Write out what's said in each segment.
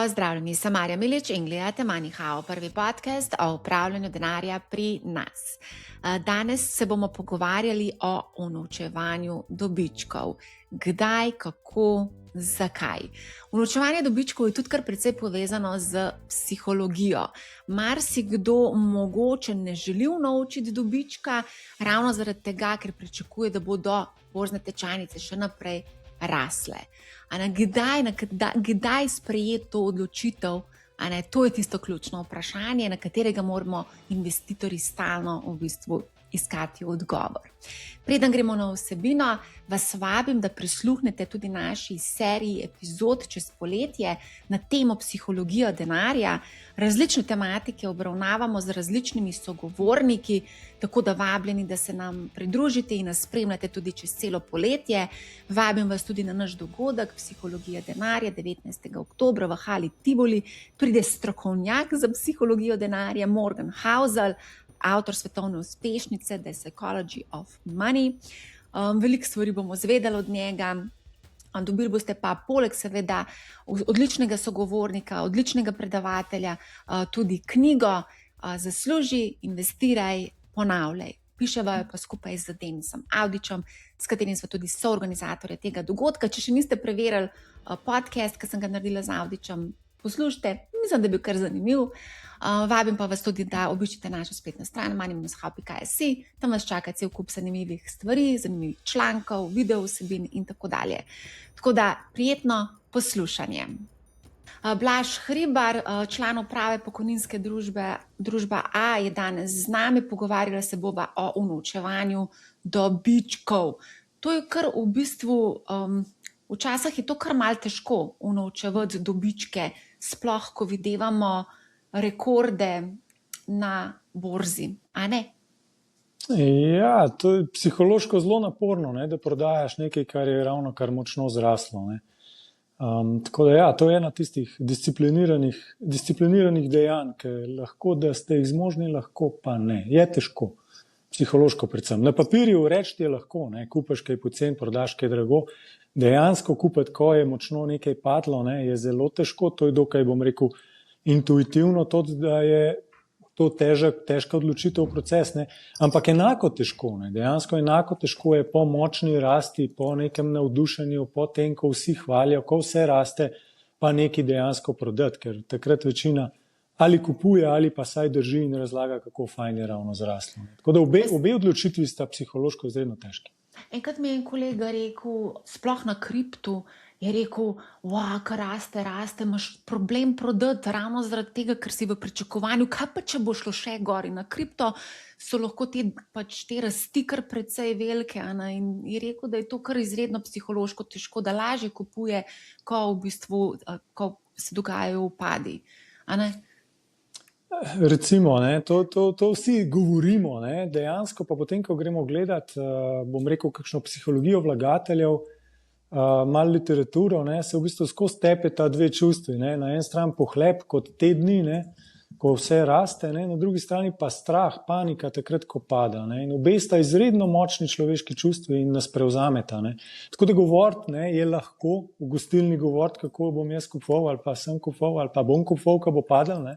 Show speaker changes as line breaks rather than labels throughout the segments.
Pozdravljeni, sem Marja Milič in gledate Manihao, prvi podcast o upravljanju denarja pri nas. Danes se bomo pogovarjali o unovčevanju dobičkov. Kdaj, kako, zakaj. Unovčevanje dobičkov je tudi kar precej povezano z psihologijo. Marsikdo mogoče ne želi unovčiti dobička, ravno zaradi tega, ker pričakuje, da bodo borzne tečajnice še naprej rasle. Kdaj sprejeti to odločitev? To je tisto ključno vprašanje, na katerega moramo investitorji stalno iskati odgovor. Preden gremo na vsebino, vas vabim, da prisluhnete tudi naši seriji epizod čez poletje na temo psihologija denarja. Različne tematike obravnavamo z različnimi sogovorniki, tako da vabljeni, da se nam pridružite in nas spremljate tudi čez celo poletje. Vabim vas tudi na naš dogodek Psihologija denarja 19. oktobra v Hali Tivoli. Pride strokovnjak za psihologijo denarja Morgan Housel, avtor svetovne uspešnice The Psychology of Money. Veliko stvari bomo zvedeli od njega. Dobili boste pa poleg seveda odličnega sogovornika, odličnega predavatelja, tudi knjigo Zasluži, investiraj, ponavljaj. Piševa jo pa skupaj z Denisom Avdićem, s katerim smo tudi soorganizatorji tega dogodka. Če še niste preverili podcast, ki sem ga naredila z Avdićem, poslušajte, mislim, da je bil kar zanimiv. Vabim pa vas tudi, da obiščite našo spletno stran money-how.si. Tam vas čaka cel kup zanimivih stvari, zanimivih člankov, video vsebin in tako dalje. Tako da prijetno poslušanje. Blaž Hribar, član uprave pokojninske družba A, je danes z nami. Pogovarjala se bova o unovčevanju dobičkov. To je kar v bistvu, včasih je to kar malo težko unovčevati dobičke, sploh ko videvamo rekorde na borzi, a ne?
Ja, to je psihološko zelo naporno, da prodajaš nekaj, kar je ravno kar močno zraslo. Tako da ja, to je ena tistih discipliniranih dejanj, ki lahko, da ste jih zmožni, lahko pa ne. Je težko, psihološko predvsem. Na papirju reči je lahko, kupaš kaj pocen, prodaš kaj drago. Dejansko kupiti, ko je močno nekaj padlo, je zelo težko. To je dokaj, bom rekel, intuitivno, tudi, da je to težka odločitev proces, ampak enako težko, dejansko enako težko je po močni rasti, po nekem navdušenju, po tem, ko vsi hvalijo, ko vse raste, pa nekaj dejansko prodati, ker takrat večina ali kupuje, ali pa saj drži in razlaga, kako fajn je ravno zraslo. Tako da obe odločitvi sta psihološko izredno težki.
Enkrat mi je en kolega rekel, sploh na kriptu, je rekel, kar raste, imaš problem prodati ravno zaradi tega, ker si v pričakovanju, kaj pa če bo šlo še gori. Na kripto so lahko te rasti kar precej velike, in je rekel, da je to kar izredno psihološko težko, da lažje kupuje, ko v bistvu ko se dogajajo upadi.
Recimo, to vsi govorimo, dejansko pa potem, ko gremo gledati, bom rekel, kakšno psihologijo vlagateljev, malo literaturo, se v bistvu skozi tepeta dve čustvi. Na en stran pohlep kot te dni, ko vse raste, na drugi strani pa strah, panika takrat, ko pada. In obe sta izredno močni človeški čustvi in nas prevzameta. Tako da govoriti je lahko, v gostilni govoriti, kako bom jaz kupoval, ali pa sem kupoval, ali pa bom kupoval, ko bo padal,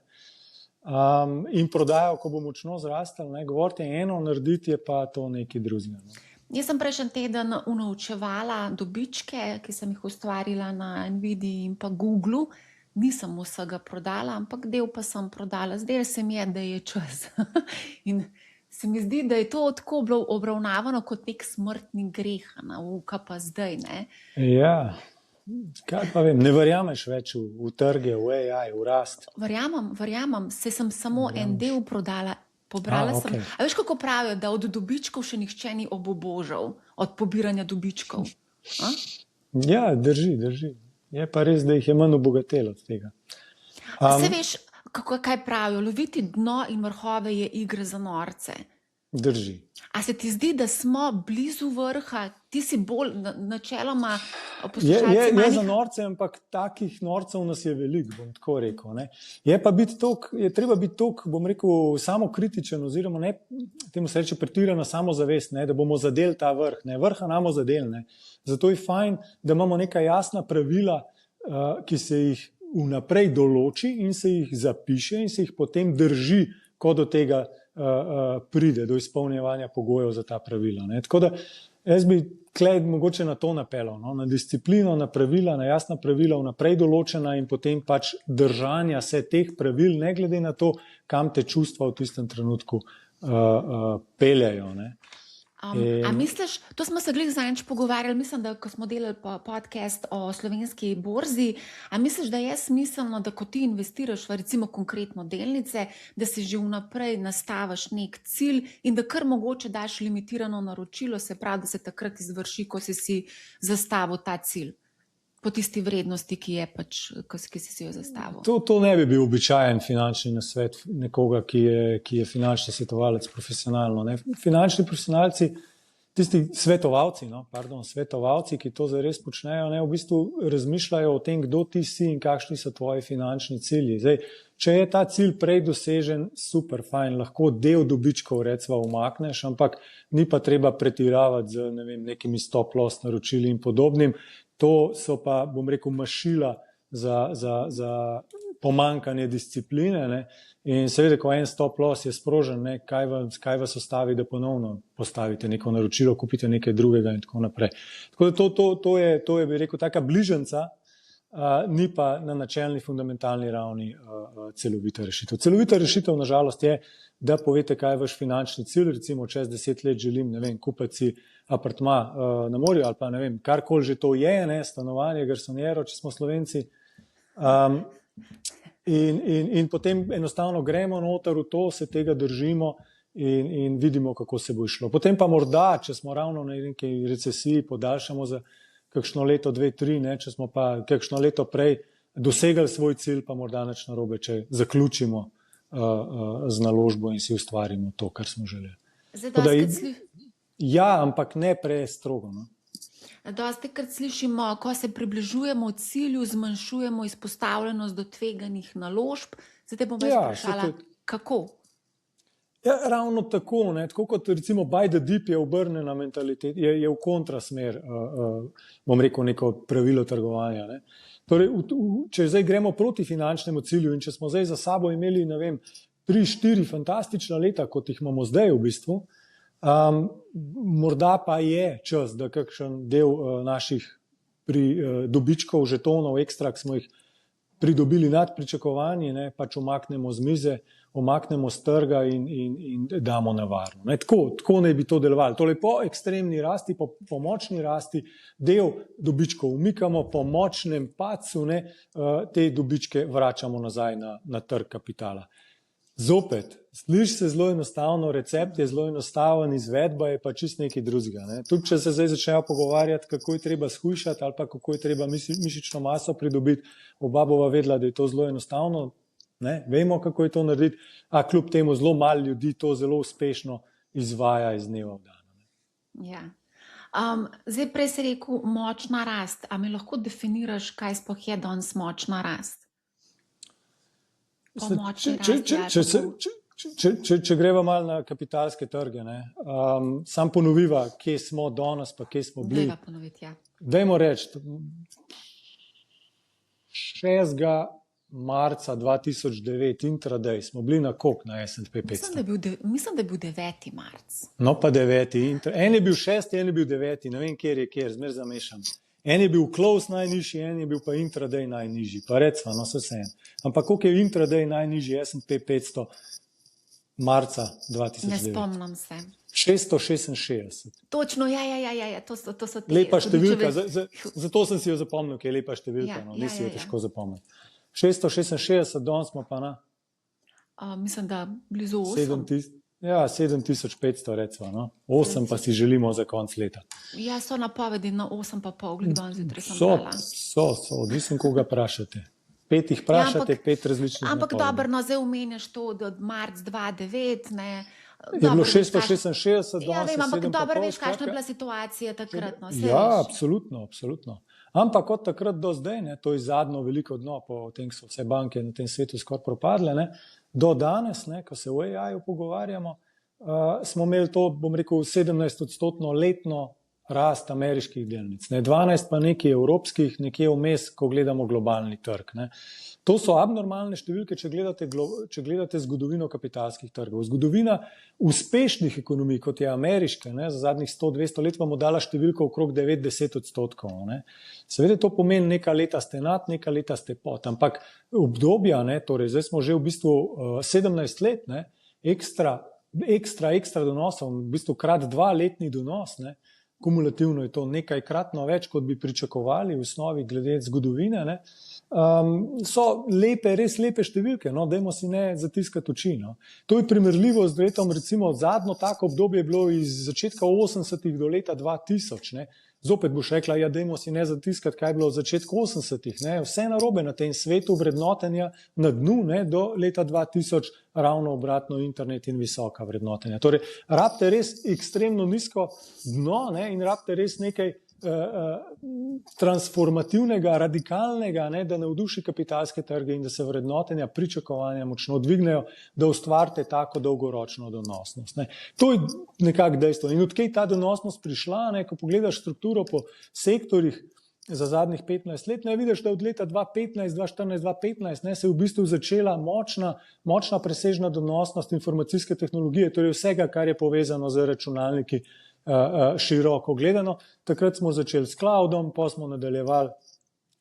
in prodajal, ko bo močno zrastel. Govoriti je eno, narediti je pa to nekaj drugega.
Jaz sem prejšnji teden unovčevala dobičke, ki sem jih ustvarila na Nvidii in pa Googlu. Nisem vsega prodala, ampak del pa sem prodala. Zdaj se mi je, da je čas. In se mi zdi, da je to tako bilo obravnavano kot nek smrtni greh, kaj pa zdaj,
Ja, kaj pa vem, ne verjameš več v trge, v AI, v rast.
Verjamem, sem samo en del prodala. Pobrala sem. A veš, kako pravijo, da od dobičkov še nihče ni obubožal, od pobiranja dobičkov?
Ja, drži. Je pa res, da jih je manj obogatelo od tega.
Se veš, kaj pravijo, loviti dno in vrhove je igra za norce.
Drži.
A se ti zdi, da smo blizu vrha? Ti si bolj načeloma poslušalci
manjih? Je za norce, ampak takih norcev nas je veliko, bom tako rekel. Je pa treba biti toliko, bom rekel, samokritičen oziroma temu se reče pretirana samozavest, da bomo zadeli ta vrh. Vrha namo zadeli. Zato je fajn, da imamo neka jasna pravila, ki se jih vnaprej določi in se jih zapiše in se jih potem drži, ko do tega pride, do izpolnjevanja pogojev za ta pravila. Ne. Tako da jaz bi tlej mogoče na to napeljal, no, na disciplino, na pravila, na jasna pravila, vnaprej določena in potem pač držanja se teh pravil, ne glede na to, kam te čustva v tistem trenutku peljajo. Ne.
A misliš, to smo se glih zadnjič pogovarjali, mislim, da ko smo delali podcast o slovenski borzi, a misliš, da je smiselno, da ko ti investiraš v recimo konkretno delnice, da si že vnaprej nastaviš nek cilj in da kar mogoče daš limitirano naročilo, se pravi, da se takrat izvrši, ko si zastavil ta cilj po tisti vrednosti, ki je pač, ki si jo zastavil?
To ne bi bil običajen finančni nasvet nekoga, ki je finančni svetovalec profesionalno. Ne. Finančni profesionalci, tisti svetovalci, ki to zares počnejo, ne, v bistvu razmišljajo o tem, kdo ti si in kakšni so tvoji finančni cilji. Zdaj, če je ta cilj prej dosežen, super, fajn, lahko del dobičkov recimo umakneš, ampak ni pa treba pretiravati z nekimi stop loss naročili in podobnim. To so pa, bom rekel, mašila za pomankanje discipline. Ne? In seveda, ko en stop loss je sprožen, ne, kaj vas ostavi, da ponovno postavite neko naročilo, kupite nekaj drugega in tako naprej. Tako da to je bi rekel, taka bližanca, ni pa na načelni fundamentalni ravni celovita rešitev. Celovita rešitev, nažalost, je, da povete, kaj je vaš finančni cilj, recimo čez 10 let želim, kupiti si apartma na morju ali pa karkoli že to je, ne, stanovanje, garsonjero, če smo Slovenci. In potem enostavno gremo noter v to, se tega držimo in vidimo, kako se bo išlo. Potem pa morda, če smo ravno na neki recesiji, podaljšamo za kakšno leto, 2, 3, ne, če smo pa kakšno leto prej dosegali svoj cilj, pa morda nič narobe, če zaključimo z naložbo in si ustvarimo to, kar smo želeli. Ja, ampak ne prestrogo. No.
Dostikrat slišimo, ko se približujemo cilju, zmanjšujemo izpostavljenost do tveganih naložb. Zdaj te bom vprašala, kako?
Ja, ravno tako, ne. Tako kot recimo buy the dip je obrnjena mentaliteta, je v kontrasmer, bom rekel, neko pravilo trgovanja. Ne. Torej, če zdaj gremo proti finančnemu cilju in če smo zdaj za sabo imeli, 3-4 fantastična leta, kot jih imamo zdaj v bistvu, morda pa je čas, da kakšen del naših dobičkov, žetonov, ekstra, ki smo jih pridobili nad pričakovanji, ne, pač umaknemo z mize, umaknemo z trga in damo na varno. Ne, tako naj bi to delovalo. Torej, po ekstremni rasti, po močni rasti, del dobičkov umikamo, po močnem padcu, ne, te dobičke vračamo nazaj na trg kapitala. Zopet, sliši se zelo enostavno, recept je zelo enostaven, izvedba je pa čist nekaj drugega. Ne. Tudi če se zdaj začnejo pogovarjati, kako je treba shujšati ali pa kako je treba mišično maso pridobiti, oba bova vedela, da je to zelo enostavno, ne. Vemo, kako je to narediti, a kljub temu zelo malo ljudi to zelo uspešno izvaja iz dneva v dan. Ne.
Ja. Zdaj prej si rekel močna rast, a mi lahko definiraš, kaj sploh je danes močna rast?
Če greva malo na kapitalske trge, sam ponoviva, kje smo danes, pa kje smo bili.
Dajva ponoviti, ja.
Dajmo reči, 6. marca 2009 intraday smo bili na koliko na S&P 500?
Mislim, da je bil 9. marc.
No pa 9. En je bil 6, en je bil 9, ne vem, kjer je kjer, zmer zamešam. En je bil close najnižji, en je bil pa intraday najnižji. Pa recimo, no se vseeno. Ampak koliko je intraday najnižji S&P 500 marca 2009?
Ne spomnim se.
666.
Točno, ja, to so te.
Lepa številka, zato sem si jo zapomnil, ker je lepa številka, nisi jo težko zapomniti. 666, danes smo pa na?
Mislim, da blizu 8.
7500 recimo, no? 8 pa si želimo za konc leta.
Ja, so napovedi na 8 pa pol, danes zjutraj sem brala.
So, odvisno koga vprašate. 5 jih vprašate, 5 različnih
ampak napovedi. Dobro, no zdaj omenjaš to od marc 2009, ne.
Je bilo 666, danes
ja, vem,
je 7
ampak
pa
dobro
pol.
Veš, kakšna je bila situacija takrat, no.
Ja, absolutno. Ampak od takrat do zdaj, ne, to je zadnjo veliko dno, po tem, ko so vse banke na tem svetu skoraj propadle, ne, do danes, ne, ko se v AI-ju pogovarjamo, smo imeli to, bom rekel, 17% letno rast ameriških delnic, ne, 12 pa nekaj evropskih, nekje vmes, ko gledamo globalni trg. Ne. To so abnormalne številke, če gledate zgodovino kapitalskih trgov. Zgodovina uspešnih ekonomij, kot je ameriška, ne, za zadnjih 100-200 let vam dala številko okrog 9-10%. Ne. Seveda to pomeni, neka leta ste nad, neka leta ste pod, ampak obdobja, ne, torej zdaj smo že v bistvu 17 let, ne, ekstra donosov, v bistvu krat 2-letni donos, ne, kumulativno je to nekajkratno več, kot bi pričakovali v osnovi glede zgodovine, ne. So lepe, res lepe številke, no, dajmo si ne zatiskati oči. No. To je primerljivo z letom, recimo zadnjo tako obdobje je bilo iz začetka 80-ih do leta 2000. Ne. Zopet boš rekla, ja, dajmo si ne zatiskati, kaj je bilo v začetku 80-ih. Ne. Vse narobe na tem svetu vrednotenja na dnu, ne, do leta 2000, ravno obratno internet in visoka vrednotenja. Torej, rabite res ekstremno nizko dno, ne, in rabite res nekaj transformativnega, radikalnega, ne, da navduši kapitalske trge in da se vrednotenja, pričakovanja močno dvignejo, da ustvarite tako dolgoročno donosnost. Ne. To je nekako dejstvo. In odkaj ta donosnost prišla, ne, ko pogledaš strukturo po sektorjih za zadnjih 15 let, ne vidiš, da od leta 2015, 2014, 2015 ne, se je v bistvu začela močna presežna donosnost informacijske tehnologije, torej vsega, kar je povezano z računalniki, široko gledano. Takrat smo začeli s cloudom, pa smo nadaljevali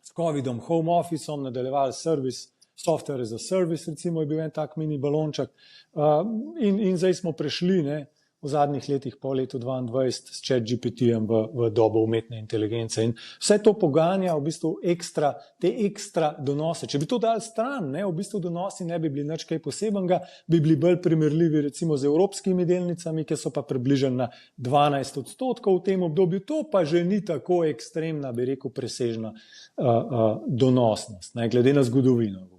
s covidom, home officeom, nadaljevali service, software as a service, recimo je bil en tak mini balonček. In zdaj smo prešli, ne, v zadnjih letih, po letu 2022 s ChatGPT-jem v dobo umetne inteligence. In vse to poganja v bistvu te ekstra donose. Če bi to dali stran, ne, v bistvu donosi ne bi bili nič kaj posebenega, bi bili bolj primerljivi recimo z evropskimi delnicami, ki so pa približeni na 12% v tem obdobju. To pa že ni tako ekstremna, bi rekel, presežna donosnost, ne, glede na zgodovino.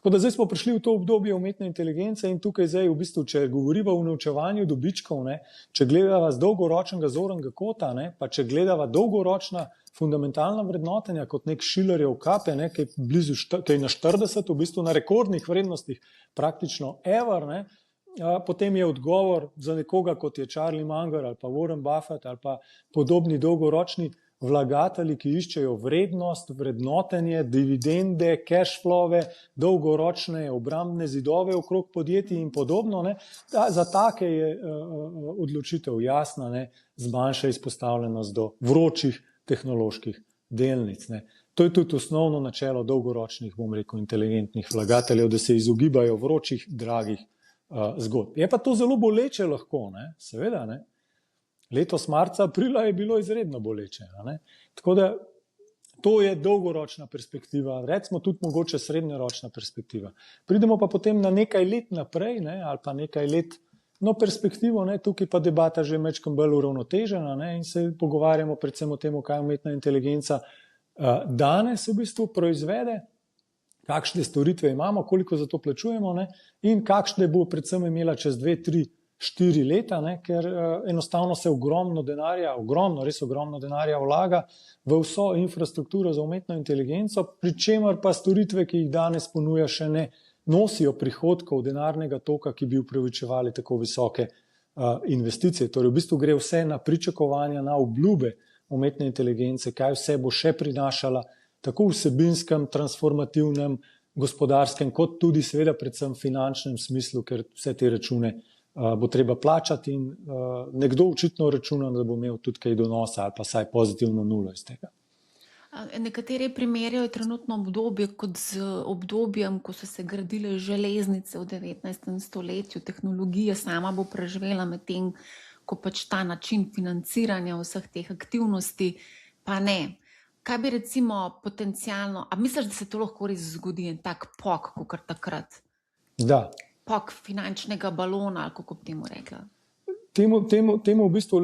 Tako da zdaj smo prišli v to obdobje umetne inteligence in tukaj zdaj v bistvu, če govorimo o unovčevanju dobičkov, ne, če gledava z dolgoročnega zornega kota, ne, pa če gledava dolgoročna fundamentalna vrednotenja kot nek Schillerjev kape, ne, ki je na 40, v bistvu na rekordnih vrednostih, praktično ever, ne, potem je odgovor za nekoga, kot je Charlie Munger ali pa Warren Buffett ali pa podobni dolgoročni vlagatelji, ki iščejo vrednost, vrednotenje, dividende, cash flowe, dolgoročne obrambne zidove okrog podjetij in podobno. Ne. Za take je odločitev jasna, ne, zmanjša izpostavljenost do vročih tehnoloških delnic. Ne. To je tudi osnovno načelo dolgoročnih, bom rekel, inteligentnih vlagateljev, da se izogibajo vročih, dragih zgodb. Je pa to zelo boleče lahko, ne, seveda, ne. Letos marca, aprila je bilo izredno boleče. Ne? Tako da to je dolgoročna perspektiva, recimo tudi mogoče srednjeročna perspektiva. Pridemo pa potem na nekaj let naprej, ne? Ali pa nekaj let perspektivo, ne? Tukaj pa debata že mečkam bolj uravnotežena, ne? In se pogovarjamo predvsem o tem, kaj umetna inteligenca danes v bistvu proizvede, kakšne storitve imamo, koliko za to plačujemo, ne? In kakšne bo predvsem imela čez 2, 3, 4 leta, ne, ker enostavno se res ogromno denarja vlaga v vso infrastrukturo za umetno inteligenco, pri čemer pa storitve, ki jih danes ponuja, še ne nosijo prihodkov denarnega toka, ki bi upravičevali tako visoke investicije. Torej v bistvu gre vse na pričakovanja, na obljube umetne inteligence, kaj vse bo še prinašala, tako v vsebinskem, transformativnem, gospodarskem, kot tudi seveda predvsem finančnem smislu, ker vse te račune bo treba plačati in nekdo očitno računa, da bo imel tudi kaj donosa ali pa saj pozitivno nulo iz tega.
Nekateri primerjajo trenutno obdobje kot z obdobjem, ko so se gradile železnice v 19. stoletju. Tehnologija sama bo preživela med tem, ko pač ta način financiranja vseh teh aktivnosti pa ne. Kaj bi recimo potencialno, a misliš, da se to lahko res zgodi en tak pok, kakor takrat?
Da.
Pok finančnega balona, ali kako bi temu rekla?
Temu v bistvu,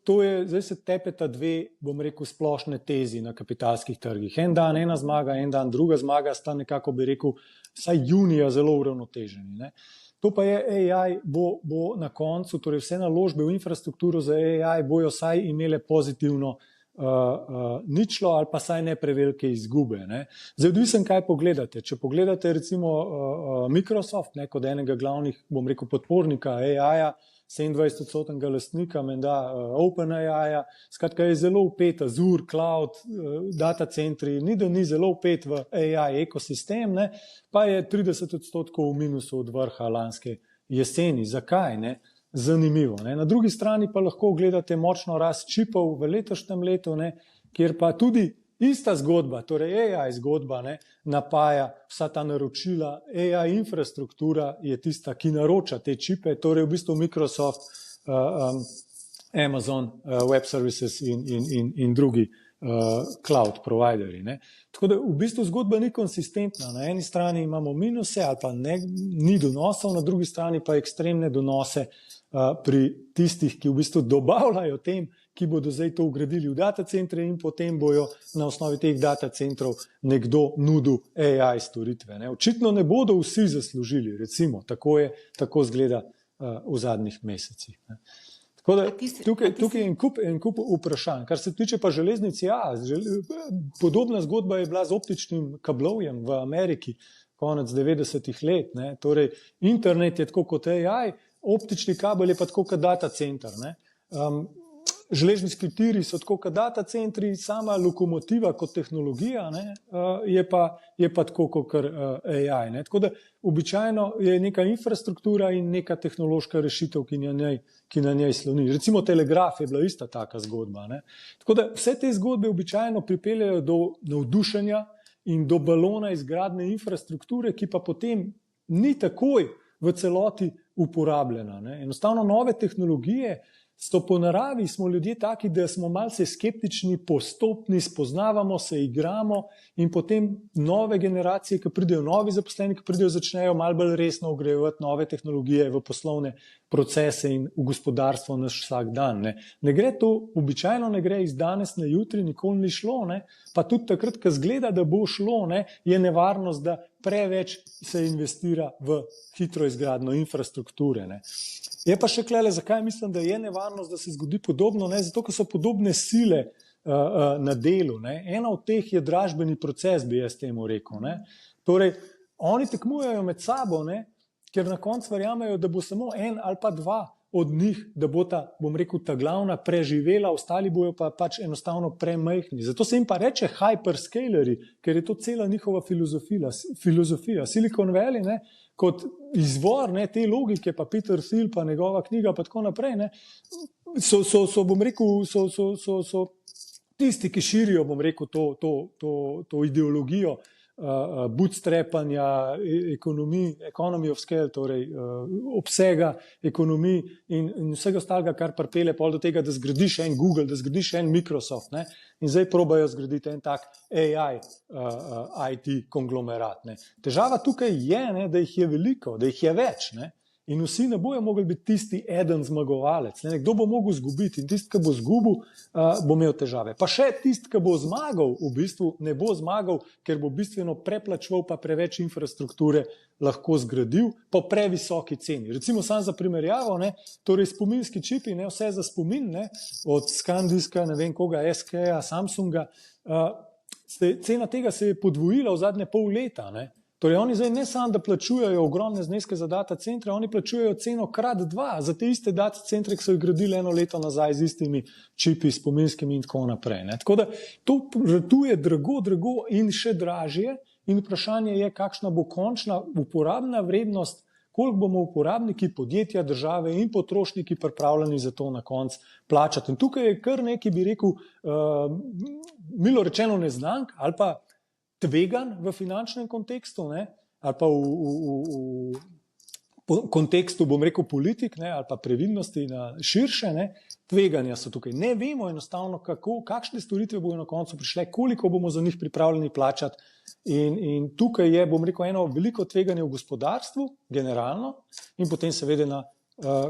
to je, zdaj se tepeta dve, bom rekel, splošne tezi na kapitalskih trgih. En dan ena zmaga, en dan druga zmaga, sta nekako, bi rekel, vsaj junija zelo uravnoteženi. Ne. To pa je AI bo na koncu, torej vse naložbe v infrastrukturo za AI bojo vsaj imele pozitivno ničlo ali pa saj ne prevelike izgube. Ne. Zdaj odvisen, kaj pogledate. Če pogledate recimo Microsoft, ne, kot enega glavnih, bom rekel, podpornika AI-ja, 27% lastnika menda OpenAI-ja, skratka je zelo upet Azure, cloud, data centri, ni zelo upet v AI ekosistem, ne, pa je 30% v minusu od vrha lanske jeseni. Zakaj? Ne? Zanimivo. Ne? Na drugi strani pa lahko gledate močno rast čipov v letošnjem letu, ne, kjer pa tudi ista zgodba, torej AI zgodba, ne, napaja vsa ta naročila. AI infrastruktura je tista, ki naroča te čipe, torej v bistvu Microsoft, Amazon Web Services in drugi cloud providerji. Ne. Tako da v bistvu zgodba ni konsistentna. Na eni strani imamo minuse ali pa ni donosov, na drugi strani pa ekstremne donose pri tistih, ki v bistvu dobavljajo tem, ki bodo zdaj to ugradili v data centre in potem bojo na osnovi teh data centrov nekdo nudil AI storitve. Ne. Očitno ne bodo vsi zaslužili, recimo, tako zgleda v zadnjih mesecih. Ne. Tako da tukaj je en kup vprašanj. Kar se tiče pa železnic, ja, podobna zgodba je bila z optičnim kablovjem v Ameriki konec 90-ih let. Ne. Torej, internet je tako kot AI, optični kabel je pa tako kot data center. Ne. Železniški tiri so tako kot data centri, sama lokomotiva kot tehnologija, ne, je pa tako kot AI. Ne. Tako da običajno je neka infrastruktura in neka tehnološka rešitev, ki na njej sloni. Recimo telegraf je bila ista taka zgodba. Ne. Tako da vse te zgodbe običajno pripeljajo do navdušenja in do balona izgradnje infrastrukture, ki pa potem ni takoj v celoti uporabljena. Ne. Enostavno nove tehnologije so po naravi, smo ljudje taki, da smo malce skeptični, postopni, spoznavamo se, igramo in potem nove generacije, ki pridejo, novi zaposleni, ki pridejo, začnejo malo bolj resno vgrajevati nove tehnologije v poslovne procese in v gospodarstvo naš vsak dan. Ne gre to, običajno ne gre iz danes na jutri, nikoli ni šlo, ne? Pa tudi takrat, ko zgleda, da bo šlo, ne, je nevarnost, da preveč se investira v hitro izgradnjo infrastrukture. Ne? Je pa še klele, zakaj mislim, da je nevarnost, da se zgodi podobno, ne? Zato, ker so podobne sile na delu. Ne? Ena od teh je dražbeni proces, bi jaz temu rekel. Ne? Torej, oni tekmujejo med sabo, ne? Ker na koncu verjamejo, da bo samo en ali pa dva od njih, da bo ta, bom rekel, ta glavna preživela, ostali bojo pa pač enostavno premajhni. Zato se jim pa reče hyperscaleri, ker je to cela njihova filozofija. Silicon Valley, ne, kot izvor, ne, te logike, pa Peter Thiel, pa njegova knjiga, pa tako naprej, ne, bom rekel, so tisti, ki širijo, bom rekel, to ideologijo bootstrapanja, economy of scale, torej obsega ekonomij in vsega ostalega, kar pripelje pol do tega, da zgradiš en Google, da zgradiš en Microsoft, ne? In zdaj probajo zgraditi en tak AI IT konglomerat. Ne? Težava tukaj je, ne, da jih je veliko, da jih je več, ne? In vsi ne bojo mogli biti tisti eden zmagovalec. Ne? Kdo bo mogel zgubiti in tisti, ki bo zgubil, bo imel težave. Pa še tisti, ki bo zmagal, v bistvu ne bo zmagal, ker bo bistveno preplačeval pa preveč infrastrukture lahko zgradil po previsoki ceni. Recimo sam za primerjavo, ne? Torej spominski čipi, ne? Vse za spomin, ne? Od ScanDiska, ne vem koga, SK-ja, Samsunga, cena tega se je podvojila v zadnje pol leta, ne? Torej, oni zdaj ne samo, da plačujejo ogromne zneske za data centre, oni plačujejo ceno krat 2 za te iste data centre, ki so jih gradili eno leto nazaj z istimi čipi, spominskimi in tako naprej. Ne. Tako da to ratuje drago in še dražje in vprašanje je, kakšna bo končna uporabna vrednost, koliko bomo uporabniki, podjetja, države in potrošniki pripravljeni za to na koncu plačati. In tukaj je kar nekaj, bi rekel, milo rečeno neznank ali pa tvegan v finančnem kontekstu, ne, ali pa v kontekstu, bom rekel, politik, ne, ali pa previdnosti na širše, ne, tveganja so tukaj. Ne vemo enostavno, kakšne storitve bodo na koncu prišle, koliko bomo za njih pripravljeni plačati in tukaj je, bom rekel, eno veliko tveganje v gospodarstvu, generalno, in potem seveda na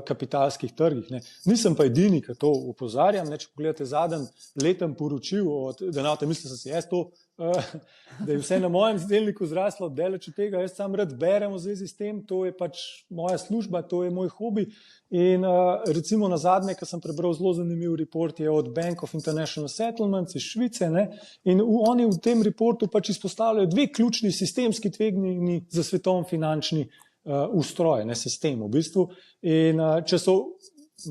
kapitalskih trgih. Ne. Nisem pa edini, ki to opozarjam. Ne, če pogledate zadnji leten poročil, da ne boste mislili, da se jaz to, da je vse na mojem delniku zraslo, daleč od tega, jaz sam rad berem v zvezi s tem, to je pač moja služba, to je moj hobi. In recimo na zadnje, ko sem prebral zelo zanimiv report, je od Bank of International Settlements iz Švice, ne, in oni v tem reportu pač izpostavljajo 2 ključni sistemski tveganji za svetovni finančni ustroj, ne sistem v bistvu. In če so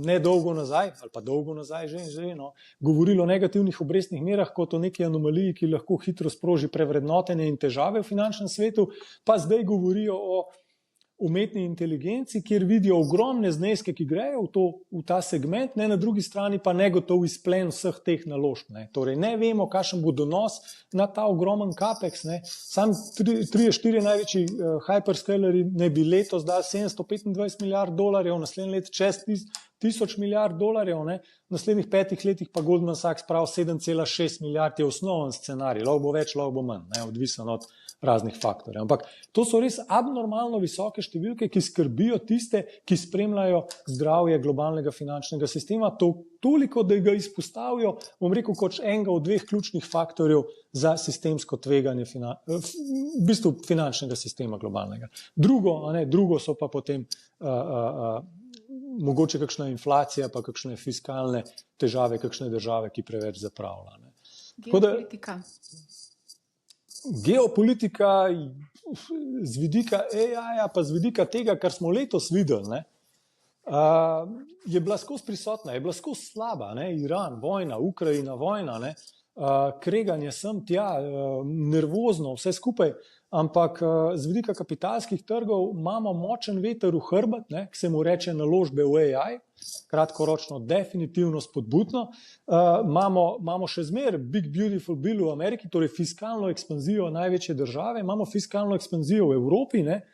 nedolgo nazaj, ali pa dolgo nazaj že govorili o negativnih obrestnih merah kot o neki anomaliji, ki lahko hitro sproži prevrednotenje in težave v finančnem svetu, pa zdaj govorijo o umetni inteligenci, kjer vidijo ogromne zneske, ki grejo v ta segment, ne, na drugi strani pa negotov izplen vseh teh naložb. Ne. Torej ne vemo, kakšen bo donos na ta ogromen capex. Ne. Sam 3-4 največji hyperscaleri ne bi letos dali $725 milijard, naslednje leto čez 1000 milijard dolarjev, ne. V naslednjih 5 letih pa Goldman Sachs pravi 7,6 milijard je osnoven scenarij, lahko bo več, lahko bo manj, ne, odvisen od raznih faktorjev. Ampak to so res abnormalno visoke številke, ki skrbijo tiste, ki spremljajo zdravje globalnega finančnega sistema, toliko, da ga izpostavijo, bom rekel, kot enega od 2 ključnih faktorjev za sistemsko tveganje v bistvu finančnega sistema globalnega. Drugo so pa potem mogoče kakšna inflacija, pa kakšne fiskalne težave, kakšne države, ki preveč zapravlja. Geopolitika z vidika AI-ja, pa z vidika tega, kar smo letos videli, ne, je bila skozi prisotna, je bila skozi slaba. Ne, Iran, vojna, Ukrajina, vojna, ne, kreganje sem tja, nervozno, vse skupaj. Ampak z vidika kapitalskih trgov imamo močen veter v hrbet, ne, ki se mu reče naložbe v AI, kratkoročno definitivno spodbudno. Imamo še zmeraj Big Beautiful Bill v Ameriki, torej fiskalno ekspanzijo največje države, imamo fiskalno ekspanzijo v Evropi, ne,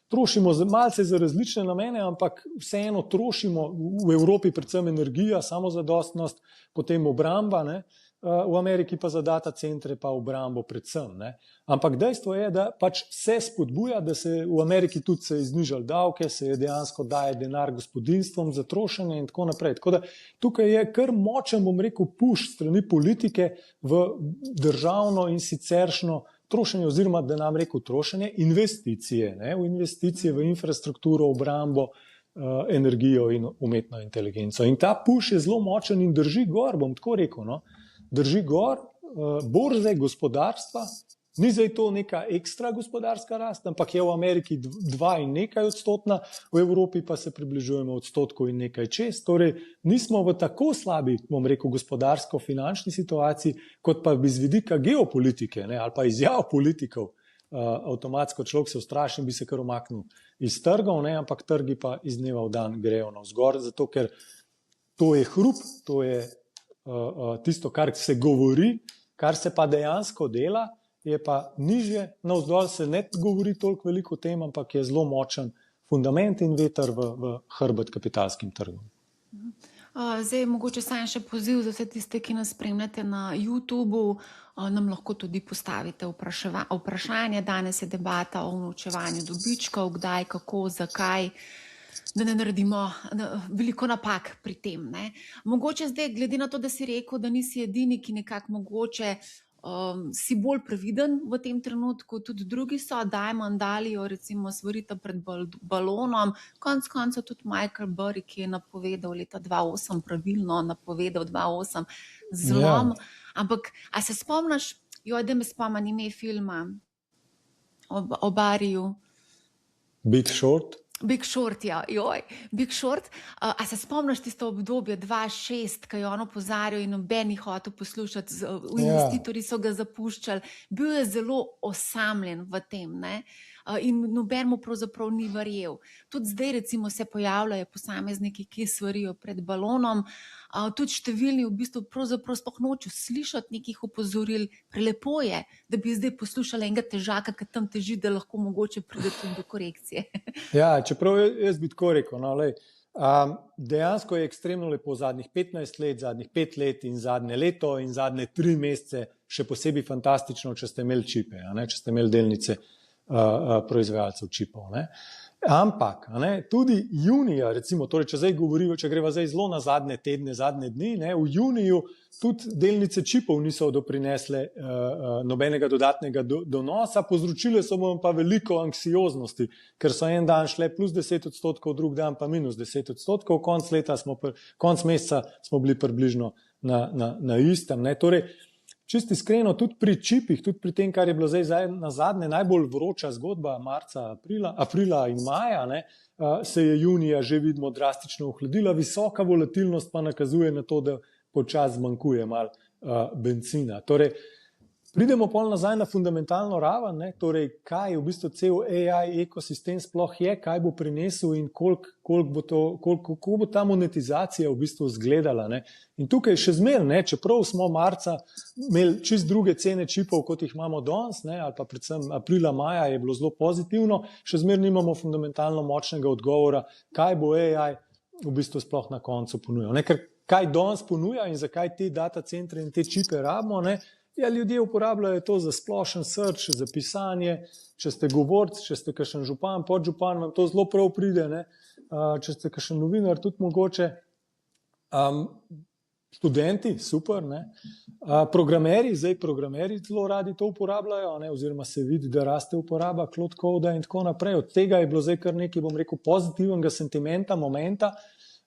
trošimo malce za različne namene, ampak vseeno trošimo v Evropi predvsem energija, samozadostnost, potem obramba, ne. V Ameriki pa za data centre pa obrambo predvsem. Ne. Ampak dejstvo je, da pač se spodbuja, da se v Ameriki tudi se je znižal davke, se je dejansko daje denar gospodinstvom za trošenje in tako naprej. Tako da tukaj je kar močen, bom rekel, push strani politike v državno in siceršno trošenje oziroma, da nam rekel, trošenje investicije, ne, v investicije, v infrastrukturo, obrambo, energijo in umetno inteligenco. In ta push je zelo močen in drži gor, bom tako rekel, no. Drži gor borze, gospodarstva, ni zdaj to neka ekstra gospodarska rast, ampak je v Ameriki 2 in nekaj odstotna, v Evropi pa se približujemo odstotkov in nekaj čez. Torej, nismo v tako slabi, bom rekel, gospodarsko-finančni situaciji, kot pa bi z vidika geopolitike, ne, ali pa izjav politikov, avtomatsko človek se ustraši in bi se kar umaknil iz trgov, ne, ampak trgi pa iz dneva v dan grejo navzgor, zato ker to je hrup, to je tisto, kar se govori, kar se pa dejansko dela, je pa nižje, navzdol se ne govori toliko veliko o tem, ampak je zelo močen fundament in veter v hrbet kapitalskim trgom.
Zdaj, mogoče sam še poziv za vse tiste, ki nas spremljate na YouTubu, nam lahko tudi postavite vprašanje. Danes je debata o unovčevanju dobičkov, kdaj, kako, zakaj, da ne naredimo veliko napak pri tem. Ne. Mogoče zdaj, glede na to, da si rekel, da nisi edini, ki nekako mogoče si bolj previden v tem trenutku, tudi drugi so, Diamond, Dalio, recimo svarita pred balonom, konec koncev tudi Michael Burry, ki je napovedal leta 2008, pravilno napovedal 2008 zlom. Ampak, a se spomniš, da me spomni ime filma o Barryju?
Big Short?
Big Short, ja, Big Short. A se spomniš tisto obdobje 2006, ko je on opozarjal in noben ni hotel poslušati, investitorji so ga zapuščali, bil je zelo osamljen v tem, ne? In noben mu pravzaprav ni verjel. Tudi zdaj recimo se pojavljajo posamezniki, ki svarijo pred balonom, tudi številni v bistvu pravzaprav sploh nočejo slišati nekih opozoril, prelepo je, da bi zdaj poslušali enega težaka, ki tam teži, da lahko mogoče pride tudi do korekcije.
Ja, čeprav jaz bi tako rekel, no, lej, dejansko je ekstremno lepo zadnjih 15 let, zadnjih 5 let in zadnje leto in zadnje 3 mesece, še posebej fantastično, če ste imeli čipe, ne, če ste imeli delnice proizvajalcev čipov. Ne. Ampak tudi junija, recimo, torej, če zdaj govorijo, če greva zdaj zelo na zadnje tedne, zadnje dni, ne, v juniju tudi delnice čipov niso doprinesle nobenega dodatnega donosa, povzročile so vam pa veliko anksioznosti, ker so en dan šle plus 10%, drug dan pa minus 10%, konc meseca smo bili približno na istem. Ne. Torej, čisto iskreno, tudi pri čipih, tudi pri tem, kar je bilo zdaj na zadnje najbolj vroča zgodba, marca, aprila in maja, ne, se je junija že vidimo drastično ohladila, visoka volatilnost pa nakazuje na to, da počasi zmanjkuje malo bencina. Torej, pridemo pol nazaj na fundamentalno raven, ne, torej, kaj v bistvu cel AI ekosistem sploh je, kaj bo prinesel in kako bo ta monetizacija v bistvu izgledala. Ne. In tukaj še zmeraj, čeprav smo marca imeli čist druge cene čipov, kot jih imamo danes, ne, ali pa predvsem aprila, maja je bilo zelo pozitivno, še zmeraj nimamo fundamentalno močnega odgovora, kaj bo AI v bistvu sploh na koncu ponujal. Ne, ker kaj danes ponuja in zakaj te data centre in te čipe rabimo, ne, ja, ljudje uporabljajo to za splošen search, za pisanje, če ste govorc, če ste kakšen župan, podžupan, vam to zelo prav pride, ne? Če ste kakšen novinar, tudi mogoče. Študenti, super, ne? Programeri zelo radi to uporabljajo, ne? Oziroma se vidi, da raste uporaba Cloud Code in tako naprej. Od tega je bilo zdaj kar nekaj, bom rekel, pozitivnega sentimenta, momenta,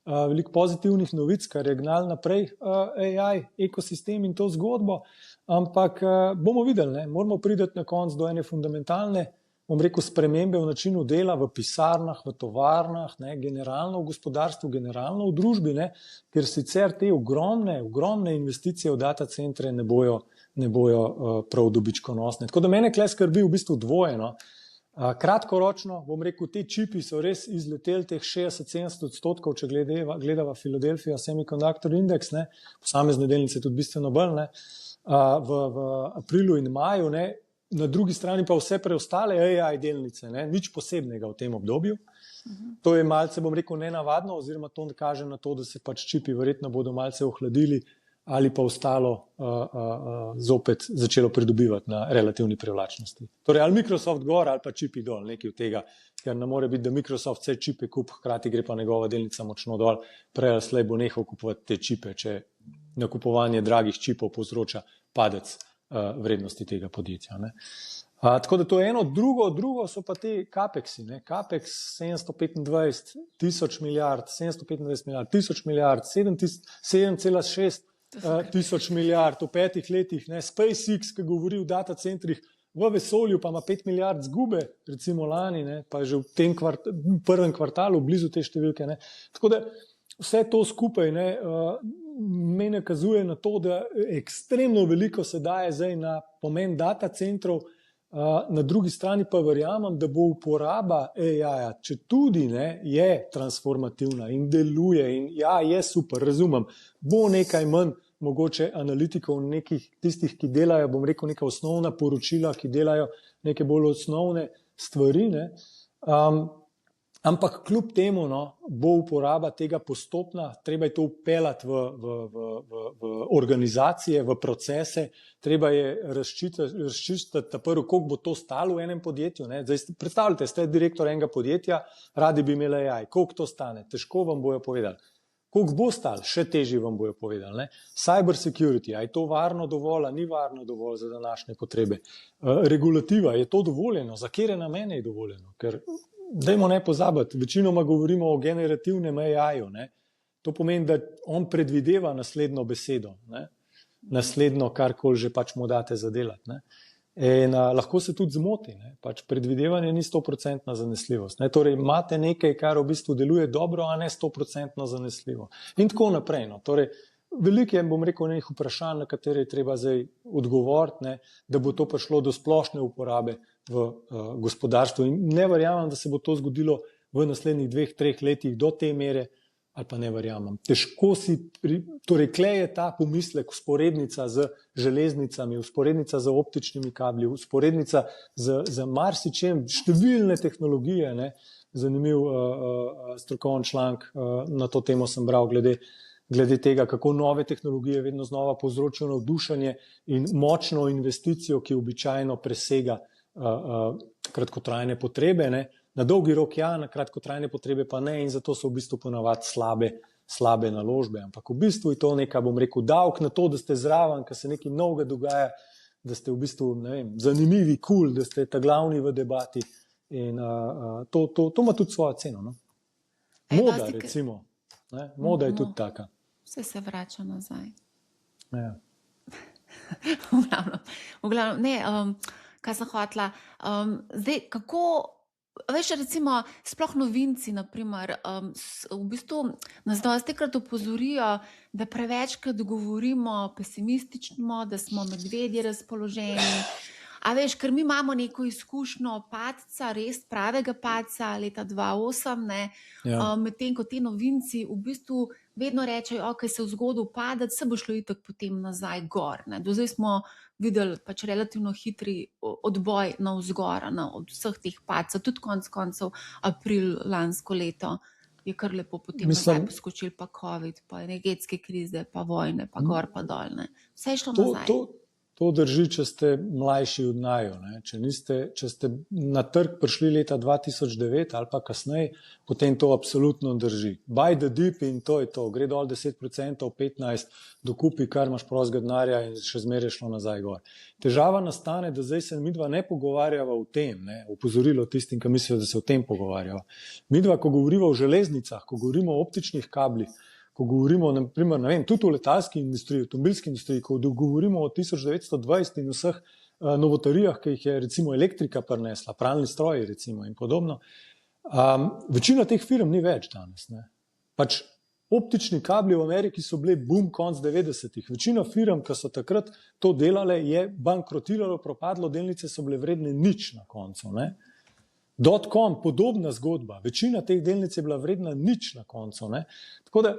veliko pozitivnih novic, kar je gnal naprej AI, ekosistem in to zgodbo. Ampak bomo videli, ne? Moramo priti na konec do ene fundamentalne, bom rekel, spremembe v načinu dela, v pisarnah, v tovarnah, ne? Generalno v gospodarstvu, generalno v družbi, ne? Ker sicer te ogromne investicije v data centre ne bojo prav dobičkonosne. Tako da mene tukaj skrbi v bistvu dvojeno. Kratkoročno, bom rekel, te čipi so res izleteli teh 60-70%, če gledava Philadelphia Semiconductor Index, ne? Posamezne delnice tudi bistveno bolj, ne? V aprilu in maju, ne? Na drugi strani pa vse preostale AI delnice, ne? Nič posebnega v tem obdobju. To je malce, bom rekel, nenavadno, oziroma to kaže na to, da se pač čipi verjetno bodo malce ohladili ali pa ostalo zopet začelo pridobivati na relativni privlačnosti. Torej, ali Microsoft gor ali pa čipi dol, nekaj od tega, ker ne more biti, da Microsoft vse čipe kup, hkrati gre pa njegova delnica močno dol, prej ali slej bo nehal kupovati te čipe, če nakupovanje dragih čipov povzroča padec vrednosti tega podjetja. Ne. Tako da to je eno, drugo so pa te CAPEX-i. Ne. CAPEX 725 tisoč milijard, 725 milijard, 1000 milijard, 7,6 tisoč milijard v 5 letih. Ne. SpaceX, ki govori o data centrih v vesolju, pa ima 5 milijard zgube, recimo lani, ne, pa že v tem prvem kvartalu blizu te številke. Ne. Tako da vse to skupaj me nakazuje na to, da ekstremno veliko se daje zdaj na pomen data centrov, na drugi strani pa verjamem, da bo uporaba AI-ja, če tudi je transformativna in deluje in ja, je super, razumem, bo nekaj manj mogoče analitikov, nekih tistih, ki delajo, bom rekel, neka osnovna poročila, ki delajo neke bolj osnovne stvari, ne. Ampak kljub temu bo uporaba tega postopna, treba je to upeljati v organizacije, v procese, treba je razčistiti prvo, koliko bo to stalo v enem podjetju. Ne. Zdaj, predstavljate, ste direktor enega podjetja, radi bi imeli AI, koliko to stane, težko vam bojo povedali. Koliko bo stalo, še težje vam bojo povedali. Ne. Cyber security, je to varno dovolj, ni varno dovolj za današnje potrebe. Regulativa, je to dovoljeno, za katere namene je dovoljeno, ker dajmo ne pozabiti, večinoma govorimo o generativnem AI-ju. To pomeni, da on predvideva naslednjo besedo, ne? Naslednjo, karkoli že pač mu date zadelati. Ne? In lahko se tudi zmoti, ne? Pač predvidevanje ni 100% zanesljivost. Ne? Torej imate nekaj, kar v bistvu deluje dobro, a ne 100% zanesljivo. In tako naprej. No? Torej, veliko je, bom rekel, nekih vprašanj, na katere je treba zdaj odgovoriti, ne? Da bo to prišlo do splošne uporabe v gospodarstvu. In ne verjamem, da se bo to zgodilo v naslednjih 2-3 letih do te mere, ali pa ne verjamem. Težko torej klej je ta pomislek, usporednica z železnicami, usporednica z optičnimi kabli, usporednica z marsičem, številne tehnologije, ne? Zanimiv strokoven članek na to temo sem bral glede tega, kako nove tehnologije vedno znova povzročajo navdušenje in močno investicijo, ki običajno presega kratkotrajne potrebe, ne? Na dolgi rok ja, na kratkotrajne potrebe pa ne in zato so v bistvu ponavadi slabe naložbe. Ampak v bistvu je to neka, bom rekel, davek na to, da ste zraven, ko se nekaj novega dogaja, da ste v bistvu, ne vem, zanimivi, cool, da ste ta glavni v debati in to ima tudi svojo ceno. No? Moda, recimo. Ne? Moda je tudi taka.
Vse se vrača nazaj.
Ja.
V glavnem, ne, kaj sem hotela. Zdaj, kako, veš, recimo, sploh novinci, naprimer, v bistvu nas dostikrat opozorijo, da prevečkrat govorimo pesimistično, da smo medvedje razpoloženi. A veš, ker mi imamo neko izkušnjo padca, res pravega padca leta 2008, ne,
Ja.
medtem ko ti novinci v bistvu vedno rečejo, ok, se v zgodu padati, se bo šlo itak potem nazaj gor, ne. Do zdaj smo videli pač relativno hitri odboj navzgor, ne, od vseh teh padcev, tudi konec koncev april lansko leto je kar lepo potem nazaj poskočil, pa covid, pa energetske krize, pa vojne, pa gor pa dol, ne. Vse je šlo nazaj.
To drži, če ste mlajši od naju, ne. Če ste na trg prišli leta 2009 ali pa kasneje, potem to absolutno drži. Buy the dip in to je to. Gre dol 10%, 15%, dokupi, kar imaš prostega denarja in še zmeraj šlo nazaj gor. Težava nastane, da zdaj se midva ne pogovarjava o tem, ne. Opozorilo tistim, ki mislijo, da se o tem pogovarjava. Midva, ko govorimo o železnicah, ko govorimo o optičnih kablih, ko govorimo, naprimer, ne vem, tudi o letalski industriji, avtomobilski industriji, ko govorimo o 1920 in vseh novotarijah, ki jih je recimo elektrika prinesla, pralni stroji recimo in podobno, večina teh firm ni več danes, ne. Pač optični kabli v Ameriki so bili boom konc 90-ih. Večina firm, ki so takrat to delale, je bankrotiralo, propadlo, delnice so bile vredne nič na koncu, ne. .com, podobna zgodba. Večina teh delnic je bila vredna nič na koncu, ne. Tako da